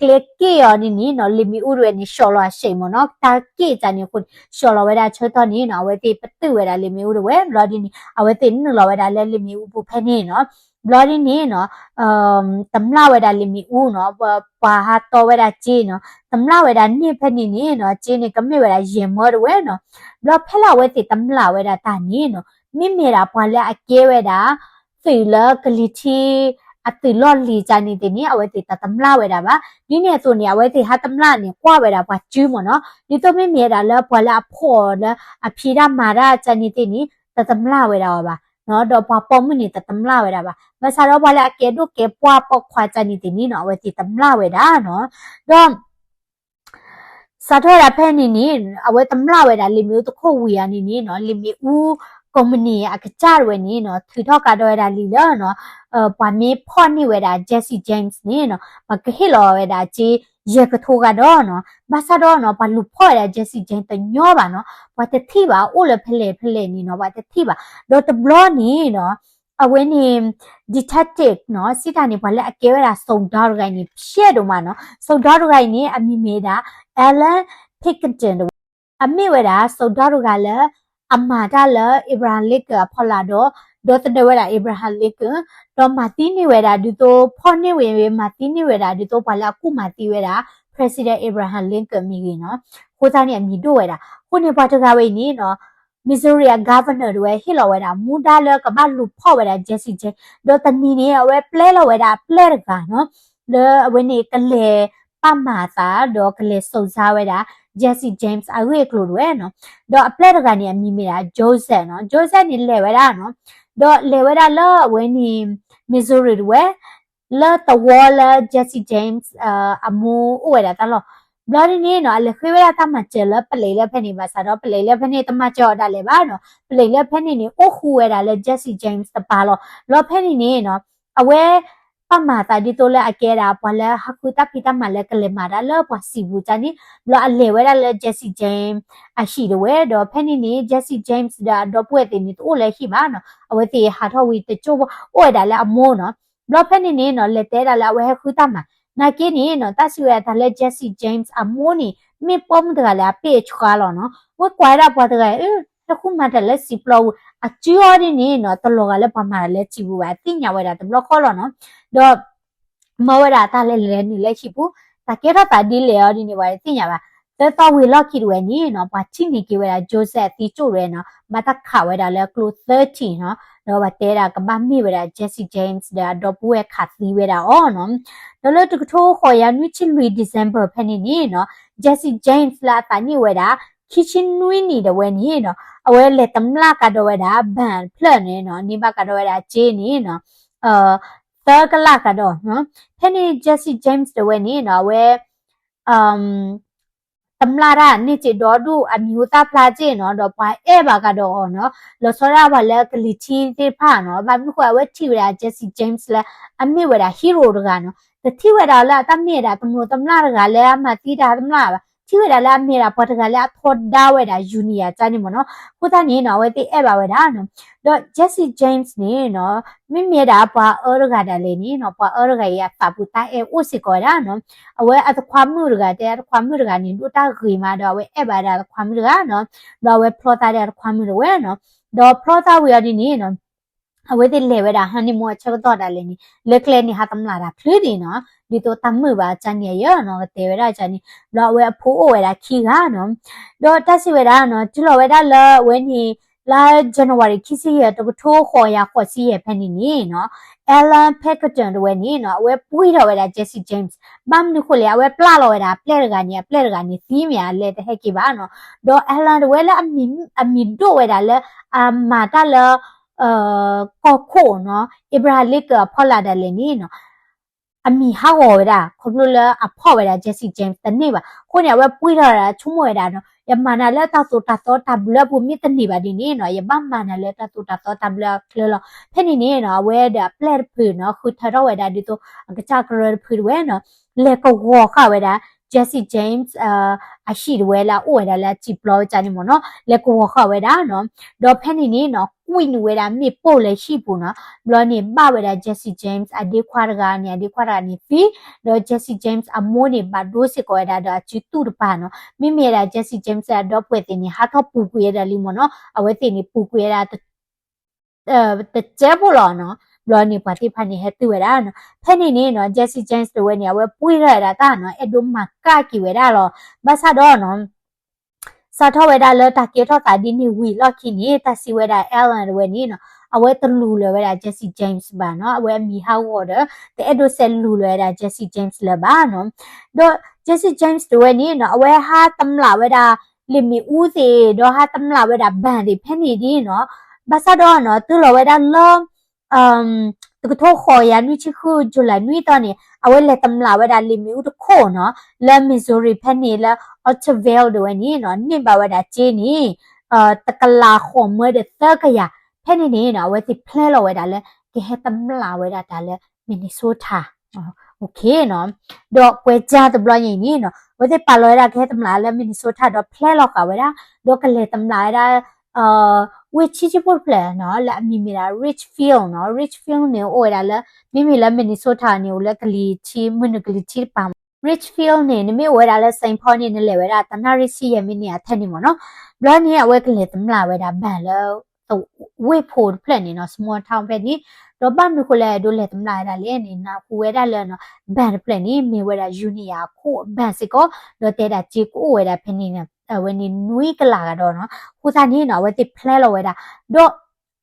ကလစ်ကေယောနီနီနော်လီမီဥရနီရှော်လာရှိမနော်တာကေချာနီခုရှော်လာဝဲတာချောတော်နီနော်ဝဲတိပတူဝဲတာလီမီဥရဝဲဘလော်ဒီနီအဝဲတိနလာဝဲတာလဲလီမီဥပူဖဲနေနော်ဘလော်ဒီနီနော်တမလာဝဲတာလီမီဥနော်ပါဟာတော်ဝဲတာဂျီနော်တမလာဝဲတာနိဖဲနေနီနော်ဂျီနီကမေဝဲတာရင်မောဝဲနော်ဘလော်ဖဲလာဝဲတိတမလာဝဲတာတာနီနော်မိမေတာပွာလဲအကဲဝဲတာဖီလာကလီတီအတူလော်လီချာနေတဲ့နေအဝဲတိတတမလာဝဲတာပါဒီနေဆိုနေအဝဲတိဟာတမလာနေကွာဝဲတာပါကျူးမနော်ဒီတော့မင်းမြဲတာလဲပွာလဲအဖော်လဲအဖြီရမာရချာနေတဲ့နေတတမလာဝဲတာပါနော်တော့ပွာပေါ်မနေတတမလာဝဲတာပါမစားတော့ပွာလဲအကဲတို့ကဲပွာပေါခွာချာနေတဲ့နေနော်အဝဲတိတမလာဝဲတာနော်တော့စာထောရဖဲနေနေအဝဲတမလာဝဲတာလီမျိုးတခုဝီရနေနေနော်လီမျိုးကုမ္ပဏီအကကြရဝဲနေနော်သူတော့ကတော့ဒါလီလောနော်ဘာမေဖော်နေဝဲတာ Jesse James နေနော်မကဟီလောဝဲတာဂျီရကထိုးကတော့နော်ဘာသာတော့နော်ဘာလူဖော်ရ Jesse James တညောပါနော်ဘာတတိပါအိုလဖလေနေနော်ဘာတတိပါတော့တဘလောနေနော်အဝဲနေ detective နော်စစ်တာနေဘာလဲအကဲရတာစုံတော့ရိုင်းနေဖြဲ့တော့မှာနော်စုံတော့ရိုင်းနေအမိမေတာ Alan Pickton အမိဝဲတာစုံတော့ကလည်းအမာတာလအီဗရာလစ်ကဖော်လာတော့ ดอตเดเวดาอิบราฮัมลิกดอมาตินีเวดาดิโตพ่อนี่เวมาตินีเวดาดิโตปาลากูมาติเวดา President Abraham Lincoln มีกี่เนาะကိုသားเนี่ยมีด้วยล่ะคนเนี่ยพอจะกาเวนี่เนาะ Missouri governor ด้วยฮิลอเวดามูดาเลก็บ้านลูกพ่อเวดาเจสซี่เจดอตนีเนี่ยเวเพลลเวดาเพลร์กันเนาะเดเวนี่ก็เลยป้ามาตาดอกเลยสุซาเวดาเจสซี่เจมส์อาเวกลูด้วยเนาะดอกเพลร์กันเนี่ยมีมีละโจเซฟเนาะโจเซฟนี่เลเวดาเนาะดอกเลเวดาเลเวนี่ Missouri ด้วยเลตวอลเจสซี่เจมส์อามูอเวดาตลอดบลอนี่เนาะเลยคือเวลาทำมาเจอแล้วเปลี่ยนเพื่อนนี่มาสารเปลี่ยนเพื่อนนี่ทำมาเจอได้เลยบ้าเนาะเปลี่ยนเพื่อนนี่โอ้โหเวลาเลยเจสซี่เจมส์ตะปาลแล้วเพื่อนนี่เนาะเอาไว้ป้ามาตาดิโตเลยอาเกราพอแล้วฮักคุตาพิตามาเลยก็เลยมาได้แล้วพอสิบูจานี่แล้วอะไรเวลาเลยเจสซี่เจมส์อาชีพด้วยเดี๋ยวเพื่อนนี่เจสซี่เจมส์เดี๋ยวป่วยติดนี่ตัวเลยขี้บ้าเนาะเอาไว้ที่ฮาร์ทวีตจูบโอ้ยได้แล้วอโมเนาะแล้วเพื่อนนี่เนาะเลยเตะได้แล้วเอาไว้ฮักคุตามานาเกนี่เนาะตาสิเวลาเลยเจสซี่เจมส์อโมนี่มีปมตะกะละเปชกาลเนาะว่ากวายราปตะกะตะคุมาตะละสิปลออะจิออดินี่เนาะตะโลกะละปะมาละจิบูวะติญาเวดาตะบลอคอลเนาะดอมาวดาตะละละนี่ละชิปูตะเกราตะดิเลอดินี่วะติญาบะแต่ตอวีลอคิดเวนี่เนาะปะชินี่กิเวดาโจเซฟติจูเรเนาะมาตะขะเวดาละคลู13เนาะดอวะเตระกะบะมีเวดาเจสซี่เจมส์ดาดอปูเอคาซีเวดาอ๋อเนาะดอเลตุกโทขอยันวิชิลุย December เพนนี่เนาะJesse James လာတာညဝဲတာ kitchen နွေးနေတယ်ဝဲနေနော်အဝဲလေတမလာကတော့ဝဲတာဘန်ဖလတ်နေနော်နိဘကတော့ဝဲတာဂျေးနေနော်သကလာကတော့နော်ဖဲနေ Jesse James တဝဲနေနော်ဝဲတမလာတာနေချေတော့ဒူအမျိုးသားဖလာချေနော်တော့ပွားအဲဘာကတော့နော်လောစောရပါလဲကလီချီတေဖာနော်ဘာမျိုးခွာဝဲထီဝဲ Jesse James လဲအမေဝဲတာ hero တကနော်တတိဝဲတာလာတမေတာတမျိုးတမလာကလည်းအမတီးတာတမလာပါที่เวลาละเมราพอตกะละทอดดาเวดาจูเนียจานี่มเนาะกูตานี่เนาะเวติเอบ่าเวดาเนาะดอเจสซี่เจมส์นี่เนาะมิเมดาปาออรกาดาเลนี่เนาะปาออรกายาตาปุตาเออุสิกอดาเนาะเอาไว้อัตความมือรกาเตอความมือรกานี่ดูตากีมาดอเวเอบ่าดาความมือรกาเนาะดอเวพลอตาเดความมือเวเนาะดอพลอตาเวดินี่เนาะเอาไว้ติเลเวดาฮันนี่มัวชักตอดาเลนี่เล็กเลนี่หาตำลาดาพลืดีเนาะဒီတော့တမှုပါချန်ရရနော်တေဝရချန်လောဝဲဖိုးဝဲတာခီကနော်တော့တက်စီဝဲတာနော်ဒီလောဝဲတာလဝဲနီလာဇန်နဝါရီခီစီရတကထိုးခေါ်ရခေါ်စီရဖက်နေနီနော်အလန်ဖက်ကတန်ဝဲနီနော်ဝဲပွေးတော့ဝဲတာဂျက်စီဂျိမ်းစ်ဘမ်နခုလေဝဲပလာလောဝဲတာပလက်ကနေသီးမြာလဲတဲ့ဟက်ကီပါနော်တော့အလန်ဝဲလာအမီဒိုဝဲတာလဲအမာတာလဲကောခိုနော်အဗရာလစ်ကဖော်လာတယ်လေနီနော်အမီဟာဝဲတာခဘလလအဖော်ဝဲတာဂျက်စီဂျိမ်းစ်တနေ့ပါခုနေဝဲပွေးတော့တာချုံးဝဲတာနော်ยามานาเลตาสุตาโตตาบลบุมิตนีบาดินี่เนาะยาบ้ามานาเลตาสุตาโตตาบลเคลอเพนี่นี่เนาะเวดาเปลดพืเนาะคือทารเวดาดิโตกะจากรพืเวเนาะเลก็วอค่ะเวดาเจสซี่เจมส์อาชีเวลาโอเวดาละจิปลอจานี่มเนาะเลก็วอค่ะเวดาเนาะดอเพนี่นี่เนาะกุยนเวดามีโปเลชีปูเนาะบลอนี่บ้าเวดาเจสซี่เจมส์อดีควารกานี่อดีควารานี่ฟีดอเจสซี่เจมส์อโมนี่บาโดสิกเวดาดอจิตูรปาเนาะมิเมราเจสซี่เจมส์ดอเปตินี่ฮาทอปูกุยดาลิมเนาะเอาไว้ตินี่ปูกุยดาตะเจ็บบ่ล่ะเนาะบลอนี่ปฏิพันธ์นี่เฮตุเวดาเนาะเพนี่นี่เนาะเจสซี่เจมส์ตัวเนี่ยเวปุ้ยรดาตาเนาะเอดมากากิเวดาลอบาซาดอเนาะซาทอเวดาเลตาเกทอตาดินี่วีลอคินี่ตาซิเวดาเอลันเวนี่เนาะเอาไว้ตลูเลยเวดาเจสซี่เจมส์บาเนาะเอาไว้มีฮาวอร์ดแต่เอโดเซลลูเลยเวดาเจสซี่เจมส์เลบาเนาะโดเจสซี่เจมส์ตัวนี้เนาะเอาไว้หาตำลาเวดาลิมีอูซีดอหาตำลาเวดาบันดิเพนี่ดีเนาะบาซาดอเนาะตุลเวดาลอตกโทขอยันวิชิคือจุลัยนุยตอนนี้เอาไว้เลยตำลาเวดาลิมิวตโคเนาะและมิสซูรีเพนนีและออตเวลด้วยนี่เนาะนี่บาเวดาเจนี่ตะกลาของเมื่อเดเตอร์กะยาเพนนี่เนาะไว้ที่เพลเราเวดาเลยเกให้ตำลาเวดาตาเลยมินนิโซตาโอเคเนาะดอกเวจาตบลอยอย่างนี้เนาะไว้ที่ปาลอยดาแค่ตำลาแล้วมินนิโซตาดอกเพลเราค่ะเวดาดอกกันเลยตำลาได้วิชิจิปุลเพลเนาะและมีมีละ Richfield เนาะ Richfield เนี่ยโอ้ยละมีละมินนิโซตาเนี่ยและกลีชีมุนกลีชีปาม Richfield เนี่ยไม่โอ้ยละเซนต์พอลเนี่ยเลยเวลาตนาริซียมิเนี่ยแทนนี่มั้งเนาะบลอนี่เอาไว้กลีตำลาเวลาแบบแล้ว เวโพดเพลนนี่เนาะ small town เพลนนี่တော့ဘာမခုလဲဒိုလေတမလာဒါလေနေနာကူဝဲဒါလဲနော်ဘန်ပလန်นี่မေဝဲဒါယူနီယာခိုဘန်စစ်ကောတော့တဲဒါជីကိုဝဲဒါဖင်းနေဝဲနေနွေးကလာကတော့နော်ဟိုစားနေနော်ဝဲတိဖလဲလောဝဲဒါတော့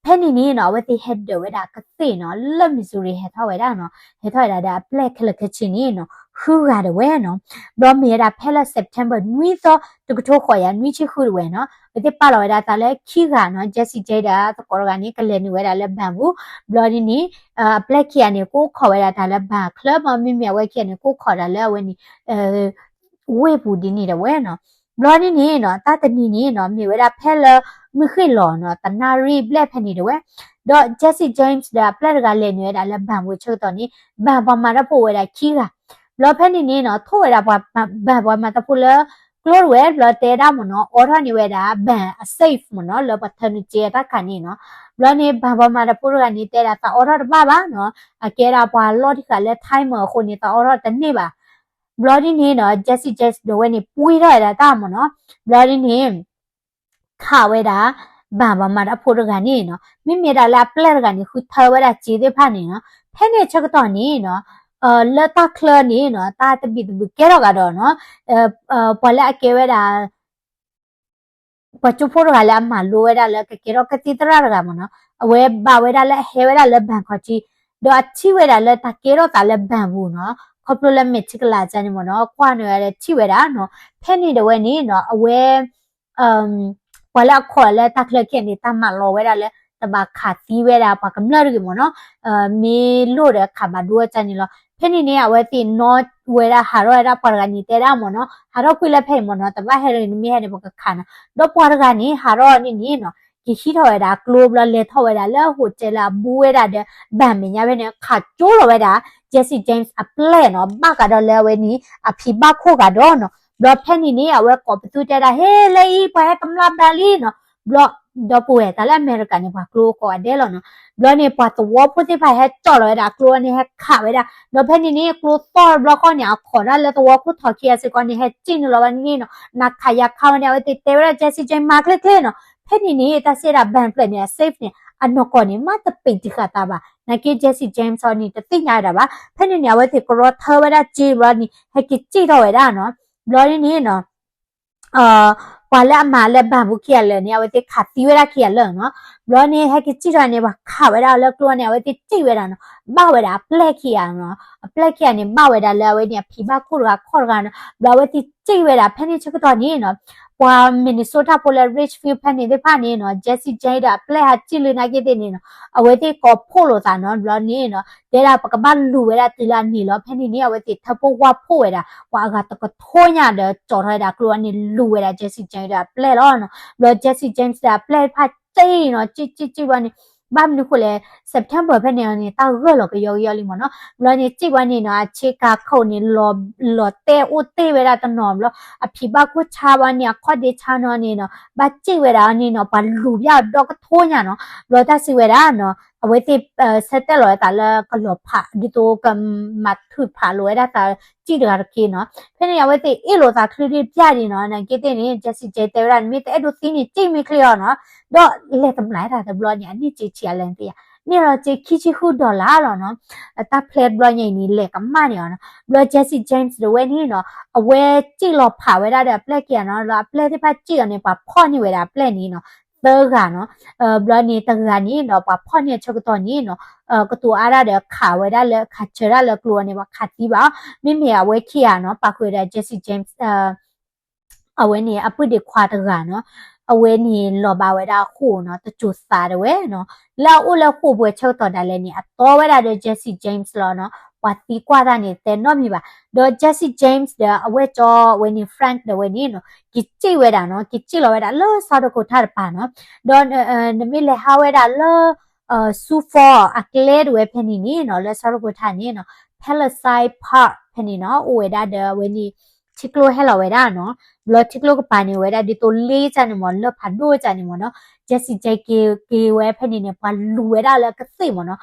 ဖဲနေနေနော်ဝဲတိဟက်ဒဝဲဒါကသိနော်လက်မီဆိုရီဟက်ထားဝဲဒါနော်ဟက်ထားဒါဒါပလက်ခလခချင်းနေနော်ခူရတဲ့ဝဲနော်တော့မေဒါဖဲလက်စက်တမ်ဘာနွေးတော့တကထိုးခေါ်ရနွေးချခူဝဲနော်ဝဲတိပါလောဝဲဒါတာလဲခီကနော်ဂျက်စီဂျေဒါတကောကနေကလဲနေဝဲဒါလဲဘန်ဘူးဘလော်ဒီနီပလက်ခီကနေကိုခေါ်ဝဲဒါလဲဘန်ကလပ်မမီမြဝဲခီကနေကိုခေါ်ဒါလဲဝဲနီဝဲဘူးဒီနေတယ်ဝဲနော်ဘလော်ဒီနီနော်တာတနီနီနော်မြေဝဲဒါဖဲလမခိလောနော်တနာရီဘလက်ဖဲနေတယ်ဝဲတော့ဂျက်စီဂျိမ်းစ်ဒါပလက်ကလည်းနေဒါလည်းဘန်ဘူးချုပ်တော့နီဘန်ပေါ်မှာတော့ပို့ဝဲဒါခီကဘလော်ဖဲနေနေနော်ထိုးဝဲဒါဘန်ပေါ်မှာတော့ပို့လဲကလောဝဲဘလတဲဒါမနော်အော်ရနေဝဲဒါဘန်အစိတ်မနော်လောပထနချေတာခနီနော်ဘလနေဘာဘာမာရပူရကနေတဲတာအော်ရဘာဘာနော်အကဲရာပွာလော်ဒီကလည်းထိုင်းမခုနေတာအော်ရတနေပါဘလော်ဒီနေနော်ဂျက်စီဂျက်ဒိုဝဲနေပူရတာတာမနော်ဘလော်ဒီနေခါဝဲတာဘာဘာမာရပူရကနေနော်မိမိဒါလာပလက်ကနေခုထဝဲတာကြည်တဲ့ဖာနေနော်ဖဲနေချက်တော့နေနော်လက်တခလနေနော်တာတပိတပိကဲတော့ကတော့နော်ပေါ်လာကဲဝဲတာပချိုဖိုရလာမလိုဝဲတာလက်ကဲတော့ကတိတရရကမနော်အဝဲဘာဝဲတာလက်ဟဲဝဲတာလက်ဘန်ခေါချီတော့အချီဝဲတာလက်တကဲတော့တာလက်ဘန်ဘူးနော်ခေါပလိုလက်မစ်ချကလာချန်မနော်ခွာနေရတဲ့ချီဝဲတာနော်ဖဲနေတဲ့ဝဲနေနော်အဝဲပေါ်လာခေါ်လက်တခလကဲနေတာမလောဝဲတာလက်တဘာခါတီးဝဲတာပါကမလာရကမနော်မေလို့တဲ့ခါမဒူချန်နီလောဖဲနေနေအဝဲတီနော်ဝဲတာဟာရောတာပါကနီတဲတာမနော်ဟာရောခွေလက်ဖဲမနော်တဘာဟဲရနီမီဟဲနေပကခါနော်တော့ပါကနီဟာရောနီနီနော်ဒီရှိထော်ရတာကလိုဘလလေထော်ရတာလဲဟိုကျလာဘူးဝဲတာတဲ့ဗန်မညာပဲနဲ့ခါကျိုးလောဝဲတာဂျက်စီဂျိမ်းစ်အပလဲနော်ဘာကတော့လဲဝဲနီအဖီဘခိုကတော့နော်ဘလဖဲနေနေအဝဲကောပတူတဲတာဟဲလေပါကမလာဒါလီနော်ဘလတော့ပွေတာလဲအမေရိကန်နေပါကလိုကောအဒဲလောနော်ဘလနေပတ်တော့ပုတိဖိုင်ဟဲကြော်လောတာကလိုနေဟဲခါဝဲတာတော့ဖဲနေနေကလိုတော့ဘလကောနေခေါ်ရလဲတော့ခုထော်ခီရစကောနေဟဲကျင်းလောဝနေနော်နာခါရခါဝနေဝဲတေတဲရဂျက်စီဂျိမ်းမာကလကလေနော်ဖဲနေနေတာစေတာဘန်ပလက်နေ safe နေအနော်ကောနေမတပိတ်တခတာပါနာကေဂျက်စီဂျိမ်းစောနေတသိညာတာပါဖဲနေနေဝဲတေကရောထော်ဝဲတာဂျီရနီဟဲကကြည့်တော့ဝဲတာနော်ဘလနေနော်ပါလာမလဲဘာဘူးခရလဲနေဝဲတိခါတီဝဲတာခရလဲနော်ဘလနေဟဲကကြည့်ရနေပါခါဝဲတာလဲကလောနေဝဲတိကြည့်ဝဲတာနော်ဘာဝဲတာပလက်ခရနော်ပလက်ခရနေဘာဝဲတာလဲဝဲနေဖီဘာခုရခေါ်ကနော်ဘလဝဲတိကြည့်ဝဲတာဖဲနေချက်တော့နေနော်ပွာမင်နီဆိုတာပိုလာရစ်ဖီဖဲနေတဲ့ဖာနေနော်ဂျက်စီဂျိုင်ဒါပလက်ဟာကြည့်လို့နာခဲ့တဲ့နေနော်အဝဲတိကောဖို့လို့သာနော်ဘလနေနော်တဲတာပကပလူဝဲတာတီလာနေလောဖဲနေနေအဝဲတိထဖို့ဝါဖို့ဝဲတာဝါကတကထိုးညာတဲ့ကြော်ထားတာကလိုကနေလူဝဲတာဂျက်စီဂျိုင်ဒါပလက်လောနော်ဘလဂျက်စီဂျိုင်ဒါပလက်ဖာတိနော်ကြည့်ပါနေဘာမလို့ခလဲစက်တမ်ဘာဖက်နေနေတာရောလောကရောလီမနော်ဘလနေကြည့်ပါနေနော်ချေကာခုန်နေလောတဲဦးတဲဝဲတာတနော်ဘလအဖီဘခုချာပါနေခေါ်ဒီချာနော်နေနော်ဘာကြည့်ဝဲတာနေနော်ဘာလူပြတော့ကထိုးညာနော်ဘလတာစီဝဲတာနော်အဝဲတိဆက်တက်လောတာလကလောဖာဒီတော့ကမတ်ထုဖာလောတာတာကြည့်တယ်ကေနော်ဖဲနေအဝဲတိအေလိုတာခရီးပြနေနော်နကေတဲ့နေဂျက်စီဂျေတဲရန်မီတဲ့အဲ့လိုသင်းနေကြည့်မိခလျောနော်တော့လက်တမလိုက်တာဘလညာနိချီချီလန်တီနေရချေခီချီခုဒေါ်လာလောနော်တာဖလက်ဘလညာနီလက်ကမနေနော်ဘလဂျက်စီဂျိမ်းစ်ဒဝဲနေနော်အဝဲကြည့်လောဖာဝဲတာတဲ့ပလက်ကရနော်လာပလက်တိဖာကြည့်ရနေပါဖော့နေဝဲတာပလက်နေနော်တော့ကနော်ဘလနေတကနီနော်ပါဖော့နေချက်တော့နေနော်ကတူအားရတဲ့ခါဝဲတာလဲခါချရလဲကလိုနေပါခါတီးပါမိမိအဝဲခီရနော်ပါခွေတဲ့ဂျက်စီဂျိမ်းစ်အဝဲနေအပုတ်ဒီခွာတကနော်အဝဲနေလောပါဝဲတာခို့နော်တချို့စားတယ်ဝဲနော်လာဦးလခို့ပွဲချုပ်တော်တယ်လဲနေအတော်ဝဲတာတဲ့ဂျက်စီဂျိမ်းစ်လောနော်ဝါတီကွာတာနေတဲ့နော်မြပါတော့ဂျက်စီဂျိမ်းစ်တဲ့အဝဲကျော်ဝဲနေဖရန့်တဲ့ဝဲနေနော်ကကြည့်ဝဲတာနော်ကကြည့်လောဝဲတာလောစားတော့ကိုထားပါနော်တော့နမီလေဟာဝဲတာလောဆူဖောအကလေဝဲဖနေနေနော်လောစားတော့ကိုထားနေနော်ပယ်လဆိုင်ပါဖနေနော်ဝဲတာတဲ့ဝဲနေချီကလိုဟဲလောဝဲတာနော်ဘလချီကလိုကပါနေဝဲတာဒီတိုလေးချန်နေမလောဖာဒိုချန်နေမနော်ဂျက်စီဂျိုင်ကေဝဲဖနေနေပါလူဝဲတာလဲကသိမနော်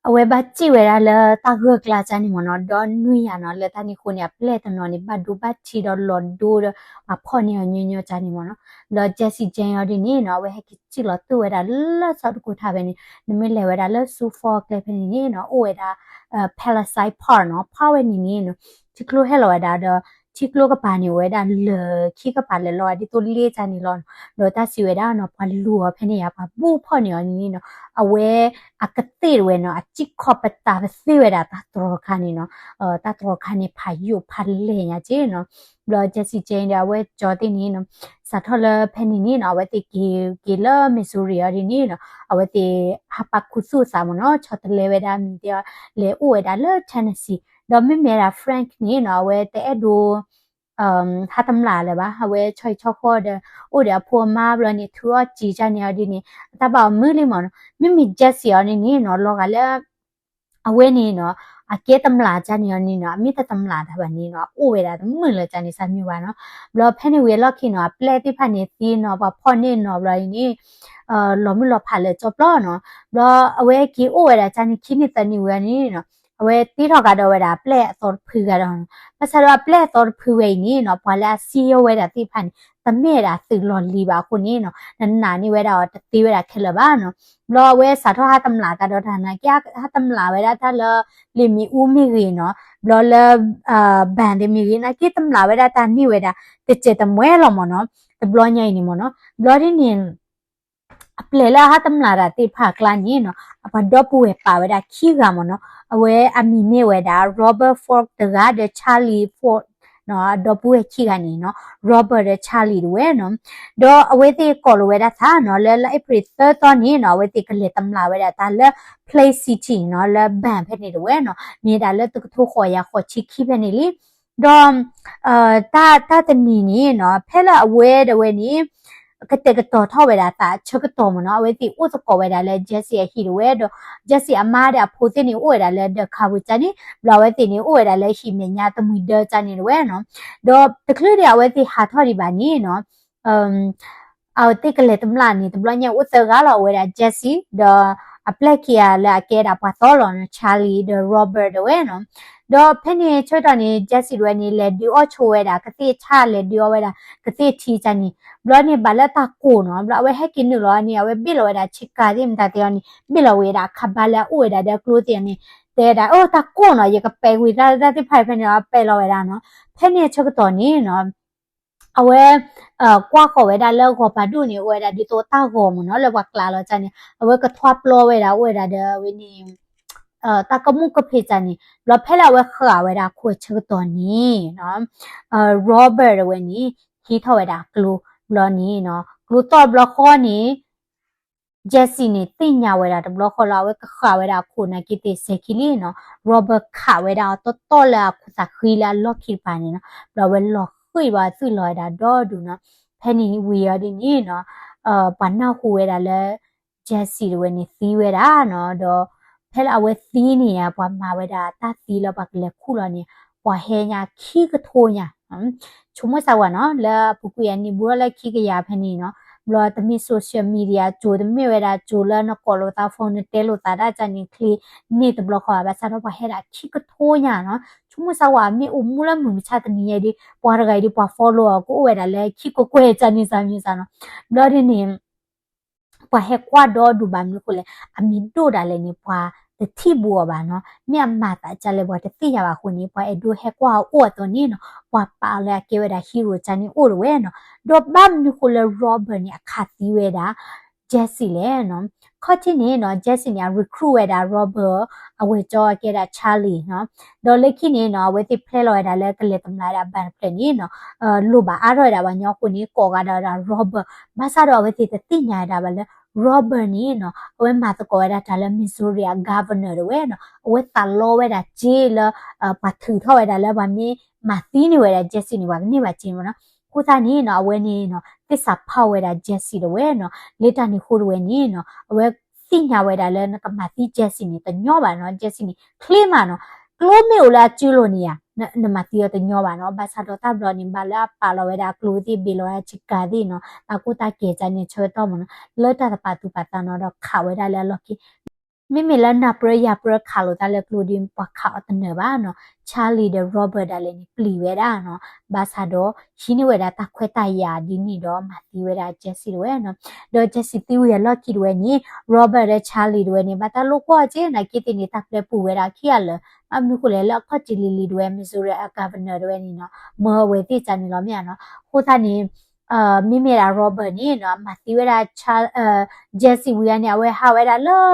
အဝဲပါကြည့်ဝဲတာလဲတာဂကလာချာနီမနော်ဒေါ်နွေရနော်လဲတာနီခုနေပလက်တနော်နေဘဒူဘချီတော့လော်ဒိုအဖော်နေညညချာနီမနော်လော်ဂျက်စီဂျန်ရဒီနေနော်ဝဲဟကချီလော်တူဝဲတာလဲဆောက်တကူထားပဲနေမလဲဝဲတာလဲဆူဖော်ကလေဖနေနေနော်အိုဝဲတာပက်လာဆိုင်ပါနော်ပါဝဲနေနေနော်ချီကလိုဟဲလောဝဲတာတော့ချီကလိုကပါနေဝဲတာလေခီကပါလေလော်ဒီတိုလေးချာနီလော်လော်တာစီဝဲတာနော်ပါလူဖနေရပါဘူးဖော်နေနေနော်အဝဲအကတိဝဲနော်အချစ်ခေါ်ပတာစီဝဲတာတာတော်ခါနေနော်တာတော်ခါနေဖာယူဖာလေညာကျေနော်ဘလော့ဂျက်စီချင်းတဲ့ဝဲဂျော်တင်နေနော်စာထော်လဖနေနေနော်ဝဲတိကီလာမီဆူရီယာဒီနေနော်အဝဲတိဟာပခုဆူစာမနော်ချတ်လေဝဲတာမီတဲ့လေဥဝဲတာလေတန်နစီတော့မမေရာဖရန့်နေနော်ဝဲတဲ့ဒိုဟာတမလာလေပါဝဲချွိချောခေါ်တဲ့ဥရဖိုမာဘလနေထူအကြည်ချနေရဒီနေတပောက်မီလီမနော်မိဂျက်စီရနေနော်လောကလည်းအဝဲနေနော်အကဲတမလာချနေရနေနော်အမိတတမလာတာပါနေနော်ဥဝဲတာမွေလချနေစမျိုးပါနော်ဘလောဖဲနေဝဲလောက်ခိနော်ပလက်တိဖာနေသီနော်ပါဖော်နေနော်ဘလောနေလောမလောဖာလေချောပလောနော်ဘလောအဝဲကီဥဝဲတာချနေခိနေတနေဝဲနေနော်အဝဲတီထောက်ကတော့ဝဲတာပလက်အစောဖူကတော့ပစရပလက်တော်ဖူဝဲနေနော်ဘာလာစီယဝဲတာတိဖာနေတမဲတာသူလော်လီပါခုနေနော်နာနေဝဲတာတီဝဲတာခက်လပါနော်ဘလောဝဲစာထောဟာတမလာကတော့ဒါနာကြဟာတမလာဝဲတာဒါလလီမီဦးမီရီနော်ဘလောလဘန်ဒီမီရီနာကိတမလာဝဲတာတာနိဝဲတာတချေတမွဲလောမနော်ဘလောညိုင်နေမနော်ဘလောဒီနေအပလေလာဟာတမလာတာတိဖာကလာနေနော်အပဒေါပူဝဲပါဝဲတာခီကမနော်အဝဲအမီမေဝဲတာ Robert Ford တကတဲ့ Charlie Ford နော်ဒေါ်ပူရဲ့ခိကနေနော် Robert ရဲ့ Charlie တို့ရဲ့နော်ဒေါ်အဝဲတိကော်လိုဝဲတာသာနော်လဲလဲ April 3တော့နေနော်အဝဲတိကလေတမလာဝဲတာဒါလဲ Play City နော်လဲဘန်ဖက်နေတော့ဝဲနော်မြေတာလဲတကထိုးခေါ်ရခေါ်ချိခိဖက်နေလေဒေါ်တာတနီနေနော်ဖဲလာအဝဲတဝဲနေကတဲ့ကတော့ထောက်ဝဲတာတာချက်ကတော့မနော်အဝဲတိဥစကောဝဲတာလဲ Jesse ရဲ့ဟီဝဲတော့ Jesse အမားတဲ့ဖိုးတင်နေဥဝဲတာလဲတခါဝချာနေဘလာဝဲတင်နေဥဝဲတာလဲရှိမြညာတမွေဒချာနေဝဲနော်တော့တကလေးရဝဲတိဟာထော်ဒီပါနေနော်အော်တိကလေးတမလာနေတဘလညဥစကားလာဝဲတာ Jesse တော့အပလက်ကီယာလာကဲတာပါတော့လောနော် Charlie တော့ Robert ဝဲနော်တော့ဖနေချွတ်တော်နေ Jesse ဝဲနေလေဒီအော့ချိုဝဲတာကတိချလေဒီအောဝဲတာကတိချီချာနေဘလောနေဘလာတာကိုနော်ဘလဝဲဟက်ကင်းလောနေဝဲဘီလောဝဲတာချစ်ကာဒီမတာတောနေဘီလောဝဲတာခဘလာဥဝဲတာတဲ့ကလိုတင်နေတဲ့တာအိုတာကိုနော်ရကပဲဝီတာတိဖိုင်ဖနေပဲလောဝဲတာနော်ဖနေချွတ်တော်နေနော်အဝဲကွာခေါ်ဝဲတာလောက်ခေါ်ပါဒုနေဝဲတာဒီတော့တာခေါ်မနော်လောက်ကလာလောချာနေအဝဲကထွားပလောဝဲတာဝဲတာတဲ့ဝင်းနေတာကမှုကဖေချာနေလောဖဲလာဝဲခါဝဲတာခွချတော်နေနော်Robert ဝဲနေဟီထော်ဝဲတာကလိုဘလောနေနော်ကလိုတော့ဘလောခေါ်နေ Jesse နေတင်ညာဝဲတာတဘလောခေါ်လာဝဲခါဝဲတာခုနကိတေစကီလီနော် Robert ခါဝဲတာတော့လာခုစာခီလာလော်ခီပါနေနော်ဘလောဝဲလော်ခွေပါသူ့လော်တာတော့ဒူနော်ဖဲနေဝီရဒီနေနော်ပနာခုဝဲတာလဲ Jesse ဝဲနေသီးဝဲတာနော်တော့ဖဲလာဝဲသီးနေရပွားမှာဝဲတာတာသီးလောပါကလေးခုလောနေပွားဟဲညာခီကထိုးညာချုံမဆာဝနော်လာပုကူရနေဘူလာခီကရဖဲနေနော်ဘလောတမီဆိုရှယ်မီဒီယာဂျိုတမီဝဲတာဂျိုလာနကောလိုတာဖုန်းနဲ့တဲလိုတာဒါချန်နေခလီနေတဘလခေါ်ပါဆာတော့ပါဟဲတာခီကထိုးညာနော်ချုံမဆာဝမေအမူလာမူချတ်နေရဒီပွားရဂိုင်ဒီပွား follow ကိုဝဲတာလဲခီကိုကွဲချန်နေစာမျိုးစာနော်ဘလောဒီနေပွားဟဲကွာတော့ဒူဘာမျိုးကိုလေအမီတို့တာလဲနေပွားတတိဘူပါနော်မြန်မာတာကြလဲပွားတတိရပါခုနေပွားအဒိုဟဲကွာအိုတော်နေနော်ပွားပါလဲကေဝဲတာဟီရိုချန်နေအိုဝဲနော်တော့ဘမ်နီကိုလေ Robert နေအခါတီးဝဲတာ Jesse လဲနော်ခေါတိနေနော် Jesse နေ recruit ဝဲတာ Robert အဝဲကြောကဲတာ Charlie နော်တော့လက်ခိနေနော်ဝဲတိဖလဲလော်တာလဲကလေတမလာတာဘန်ဖလဲနေနော်လူပါအားရတာပါညောခုနေကောကတာ Robert မဆာတော့ဝဲတိတိညာတာပါလဲ Robert နေနော်အဝဲမှာတကောရတာလဲ Missouri governor ဝဲနော်အဝဲတာလောဝဲတာဂျေလပါထူထော်ဝဲတာလဲပါမင်းမသီးနေဝဲတာ Jesse နေပါနေပါချင်းမနော်ကိုသားနေနော်အဝဲနေနော်တစ္ဆာဖောက်ဝဲတာ Jesse တဝဲနော်လေတာနေခိုးဝဲနေနော်အဝဲစိညာဝဲတာလဲကမသီး Jesse နေတညောပါနော် Jesse နေခလီမာနော်ကလိုမေလာကျူလိုနေရနမတီရတညောပါနော်ဘာသာတော့တပ်လို့နေပါလာပါလောဝဲတာကလိုတီဘီလောချစ်ကာဒီနော်အကူတာကေချာနေချေတော့မနော်လောတာပါတူပါတာနော်တော့ခါဝဲတာလဲလော်ကီ မိမိလည်းနပရရပရခါလို့တာလေကလူဒီပခါတနေပါနော်ချာလီဒရောဘတ်ဒါလည်းပလီဝဲတာနော်ဘာသာတော့ရှင်းဝဲတာတခွဲတရာဒီနီတော့မသီဝဲတာဂျက်စီဝဲနော်တော့ဂျက်စီတီဝဲလော့ကီဝဲနီရောဘတ်ရဲ့ချာလီဝဲနီဘာသာလို့ကွာကျနေကီတင်နေတာပလက်ပူဝဲတာခီရလအမနုကလည်းလော့ခချီလီလီဝဲမီဆိုရအကဗနာဝဲနီနော်မော်ဝဲတိချာနီလောမြန်နော်ဟိုသားနီမိမိရာရောဘတ်နီနော်မသီဝဲတာချာဂျက်စီဝဲနီဝဲဟာဝဲတာလော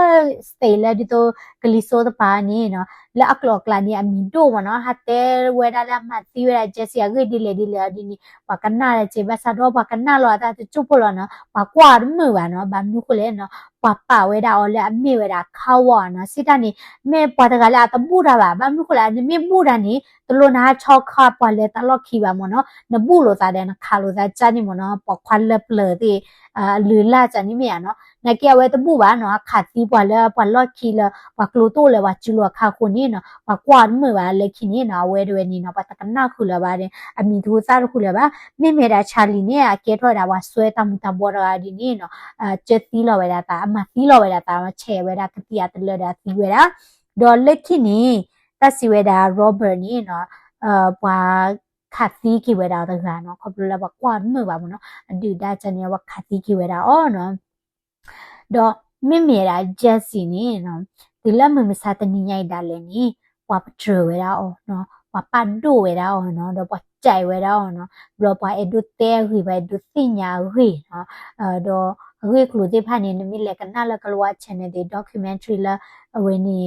စတေလာဒီတော့ကလီဆိုတပါနီနော်လက်အကလောကလာနီအမီတိုမနော်ဟာတဲဝဲတာလာမသီဝဲတာဂျက်စီအဂိဒီလေဒီနီပကနာလေချေဘဆာတော့ပကနာလောတာချုပ်ပလောနော်ပကွာမဝနော်ဘာမျိုးကလေးနော်ပဝဲတာအော်လေအမေဝဲတာခါဝနော်စစ်တနီမေပွားတကလာတပူတာပါဘာမျိုးကလာမေပူတာနီတလို့နာချောက်ခါပွာလေတလော့ခီပါမနော်နဘူးလို့သားတဲ့ခါလို့သားချာနီမနော်ပခွာလပလတဲ့လူလာချာနီမေရနော်နကဲဝဲတပူပါနော်ခါတီပွာလေပွာလော့ခီလပွာကလိုတိုလေဝါချူလောခါခုနီနော်ပကွာမဝလေခီနီနော်ဝဲတွေနီနော်ပတကနာခုလပါတဲ့အမီသူစားခုလပါမေမေတာချာလီနဲ့အကဲထွက်တာဝါဆွဲတမှုတဘောရာဒီနီနော်ချက်တီလောဝဲတာအမတီလောဝဲတာချဲဝဲတာကတိယတလတာတီဝဲတာဒေါ်လက်ခီနီတစီဝဲတာရောဘတ်နီနော်ဘွာခတ်သီးကိဝဲတာတကနော်ခပလဘကွာမပါမနော်အဒူဒါချန်ရဝခတ်သီးကိဝဲတာအော်နော်တော့မေမေတာဂျက်စီနီနော်ဒီလက်မမစားတနိညိုက်တာလဲနီဘွာပထရဝဲတာအော်နော်ဘွာပတ်ဒိုဝဲတာအော်နော်တော့ဘွာကြိုက်ဝဲတာအော်နော်ဘလောဘွာအဒူတဲဝီဘဲဒူသိညာဝီနော်တော့ဝေကလူတိဖာနေနမီလက်ကနာလကလောချန်တဲ့ documentary လာဝင်းနီ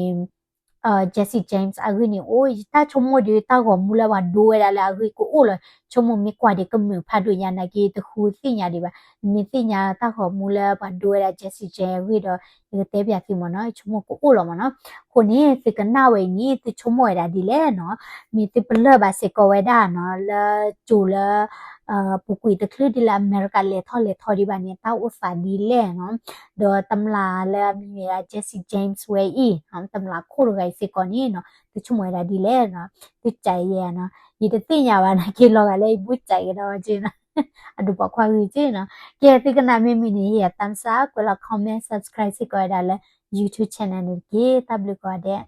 Jesse James အဂိနီအိုတာချုံမိုဒီတာကိုမူလာဝဒိုဝဲလာအဂိကိုအိုလချုံမမီကွာဒီကမြဖတ်တို့ရနာကြီးတခုသိညာဒီပါမီသိညာတာကိုမူလာဝဒိုဝဲလာ Jesse James ဝီတော့ဒီတဲပြစီမနော်ချုံမကိုအိုလမနော်ခုနေစကနာဝဲနီတချုံမဝဲတာဒီလဲနော်မီတပလဘာစေကိုဝဲတာနော်လာကျူလာပူကွေတခလဒီလာအမေရိကလေထော်ဒီပါနေတာဥစားဒီလဲနော်ဒေါ်တမလာလာမီမီရာ Jesse James ဝဲဤနော်တမလာခိုရိုဂိုင်စေကောနီနော်တချုံဝဲတာဒီလဲနော်တကြိုင်ရနော်ဒီတသိညာပါနာကေလောကလည်းဘူးကြိုင်တော့ကျင်းနော်အဒူပခွာကြီးကျင်းနော်ကဲတိကနာမီမီနီရတန်စာကွာ comment subscribe စေကောဒါလဲ YouTube channel နဲ့ကေ tablet ကောတဲ့